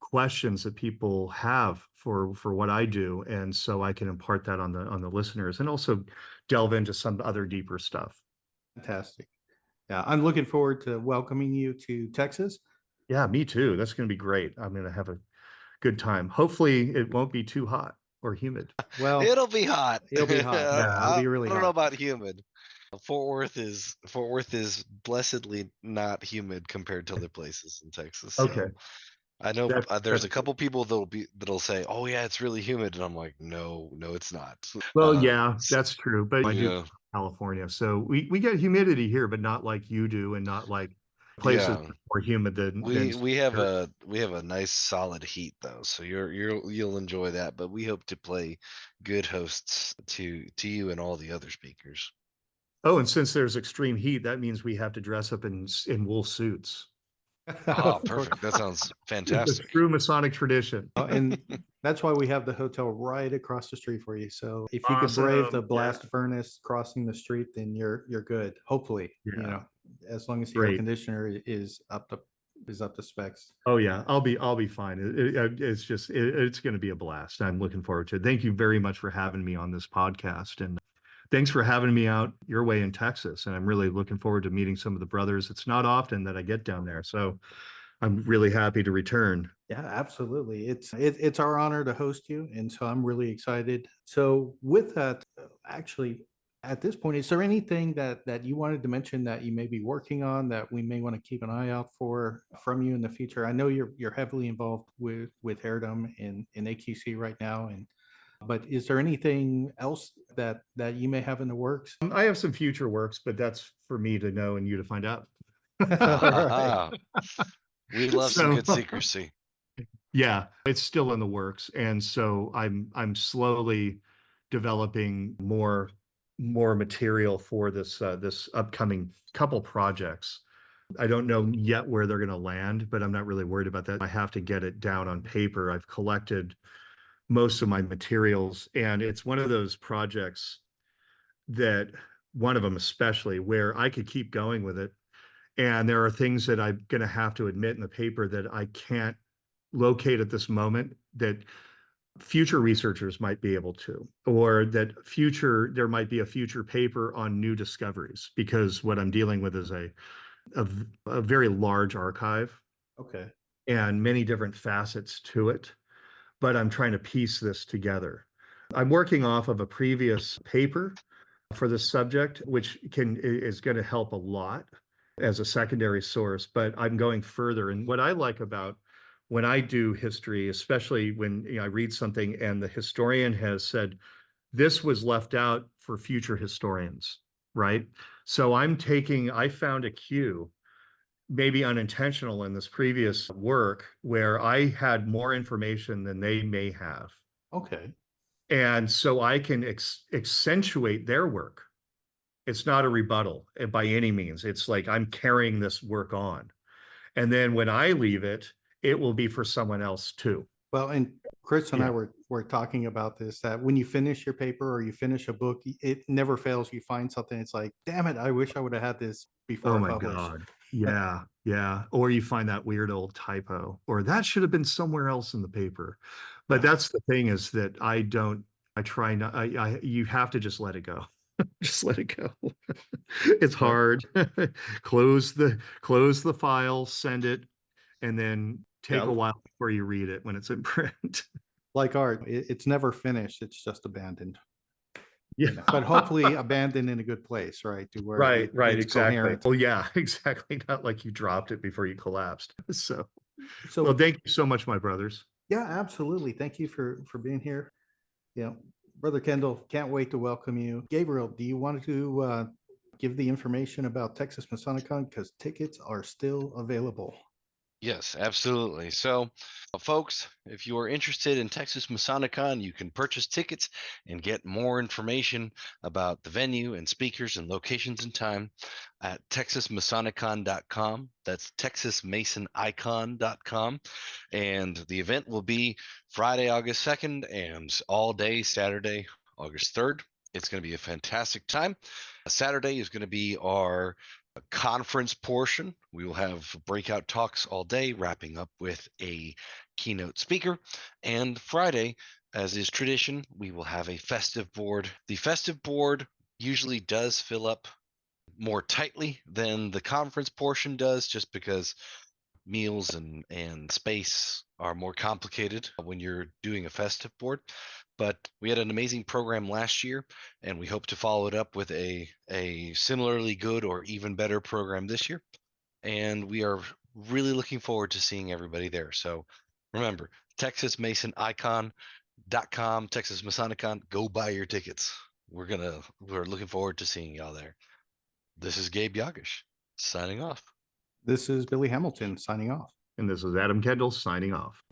questions that people have for what I do. And so I can impart that on the listeners and also delve into some other deeper stuff. Fantastic. Yeah, I'm looking forward to welcoming you to Texas. Yeah, me too. That's going to be great. I'm going to have a good time. Hopefully it won't be too hot or humid. Well, it'll be hot. It'll be hot. Yeah, it'll be really hot. I don't know about humid. Fort Worth is blessedly not humid compared to other places in Texas. So. Okay. I know there's a couple people that'll say, "Oh yeah, it's really humid," and I'm like, "No, it's not." Well, yeah, that's true. But I do California, so we get humidity here, but not like you do, and not like places more humid than we have a nice solid heat though, so you'll enjoy that. But we hope to play good hosts to you and all the other speakers. Oh, and since there's extreme heat, that means we have to dress up in wool suits. Oh, Of course. perfect. That sounds The fantastic. true Masonic tradition. Oh, and that's why we have the hotel right across the street for you. So if you could brave the Awesome. blast Yeah. furnace crossing the street, then you're good. Hopefully, Yeah. as long as the air Great. conditioner is up to specs. Oh yeah, I'll be fine. It's just it's going to be a blast. I'm looking forward to it. Thank you very much for having me on this podcast, and thanks for having me out your way in Texas. And I'm really looking forward to meeting some of the brothers. It's not often that I get down there, so I'm really happy to return. Yeah, absolutely. It's our honor to host you, and so I'm really excited. So with that, actually, at this point, is there anything that you wanted to mention that you may be working on that we may want to keep an eye out for from you in the future? I know you're heavily involved with Heredom in AQC right now, but is there anything else that you may have in the works? I have some future works, but that's for me to know and you to find out. All right. We love some So- good secrecy. Yeah, it's still in the works, and so I'm slowly developing more material for this upcoming couple projects. I don't know yet where they're going to land, but I'm not really worried about that. I have to get it down on paper. I've collected most of my materials, and it's one of those projects that one of them especially where I could keep going with it. And there are things that I'm going to have to admit in the paper that I can't locate at this moment that future researchers might be able to, or that there might be a future paper on new discoveries, because what I'm dealing with is a very large archive Okay. and many different facets to it, but I'm trying to piece this together. I'm working off of a previous paper for this subject, which is going to help a lot as a secondary source, but I'm going further. And what I like about when I do history, especially when I read something and the historian has said, this was left out for future historians, right? So I found a cue, maybe unintentional in this previous work, where I had more information than they may have. Okay. And so I can accentuate their work. It's not a rebuttal by any means. It's like I'm carrying this work on. And then when I leave it, it will be for someone else too. Well, and Chris and I Yeah. were talking about this, that when you finish your paper or you finish a book, it never fails. You find something, it's like, damn it, I wish I would have had this before Oh I my published. God. Yeah. Yeah. Or you find that weird old typo, or that should have been somewhere else in the paper. But that's the thing, is that you have to just let it go. Just let it go. It's hard. Close the file, send it, and then take Yeah. a while before you read it when it's in print. Like art, it's never finished. It's just abandoned. Yeah. But hopefully abandoned in a good place, right? To where Right, it's exactly. coherent. Well, yeah, exactly. Not like you dropped it before you collapsed. So, So well, thank you so much, my brothers. yeah, absolutely. Thank you for being here. Brother Kendall, can't wait to welcome you. Gabriel, do you want to give the information about Texas MasoniCon? Because tickets are still available. Yes, absolutely. So, folks, if you are interested in Texas MasoniCon, you can purchase tickets and get more information about the venue and speakers and locations and time at texasmasonicon.com. That's texasmasonicon.com. And the event will be Friday, August 2nd, and all day Saturday, August 3rd. It's going to be a fantastic time. Saturday is going to be our conference portion. We will have breakout talks all day, wrapping up with a keynote speaker. And Friday, as is tradition, we will have a festive board. The festive board usually does fill up more tightly than the conference portion does, just because meals and space are more complicated when you're doing a festive board. But we had an amazing program last year, and we hope to follow it up with a similarly good or even better program this year. And we are really looking forward to seeing everybody there. So remember, TexasMasonIcon.com, Texas MasoniCon, go buy your tickets. We're looking forward to seeing y'all there. This is Gabe Jagush signing off. This is Billy Hamilton signing off. And this is Adam Kendall signing off.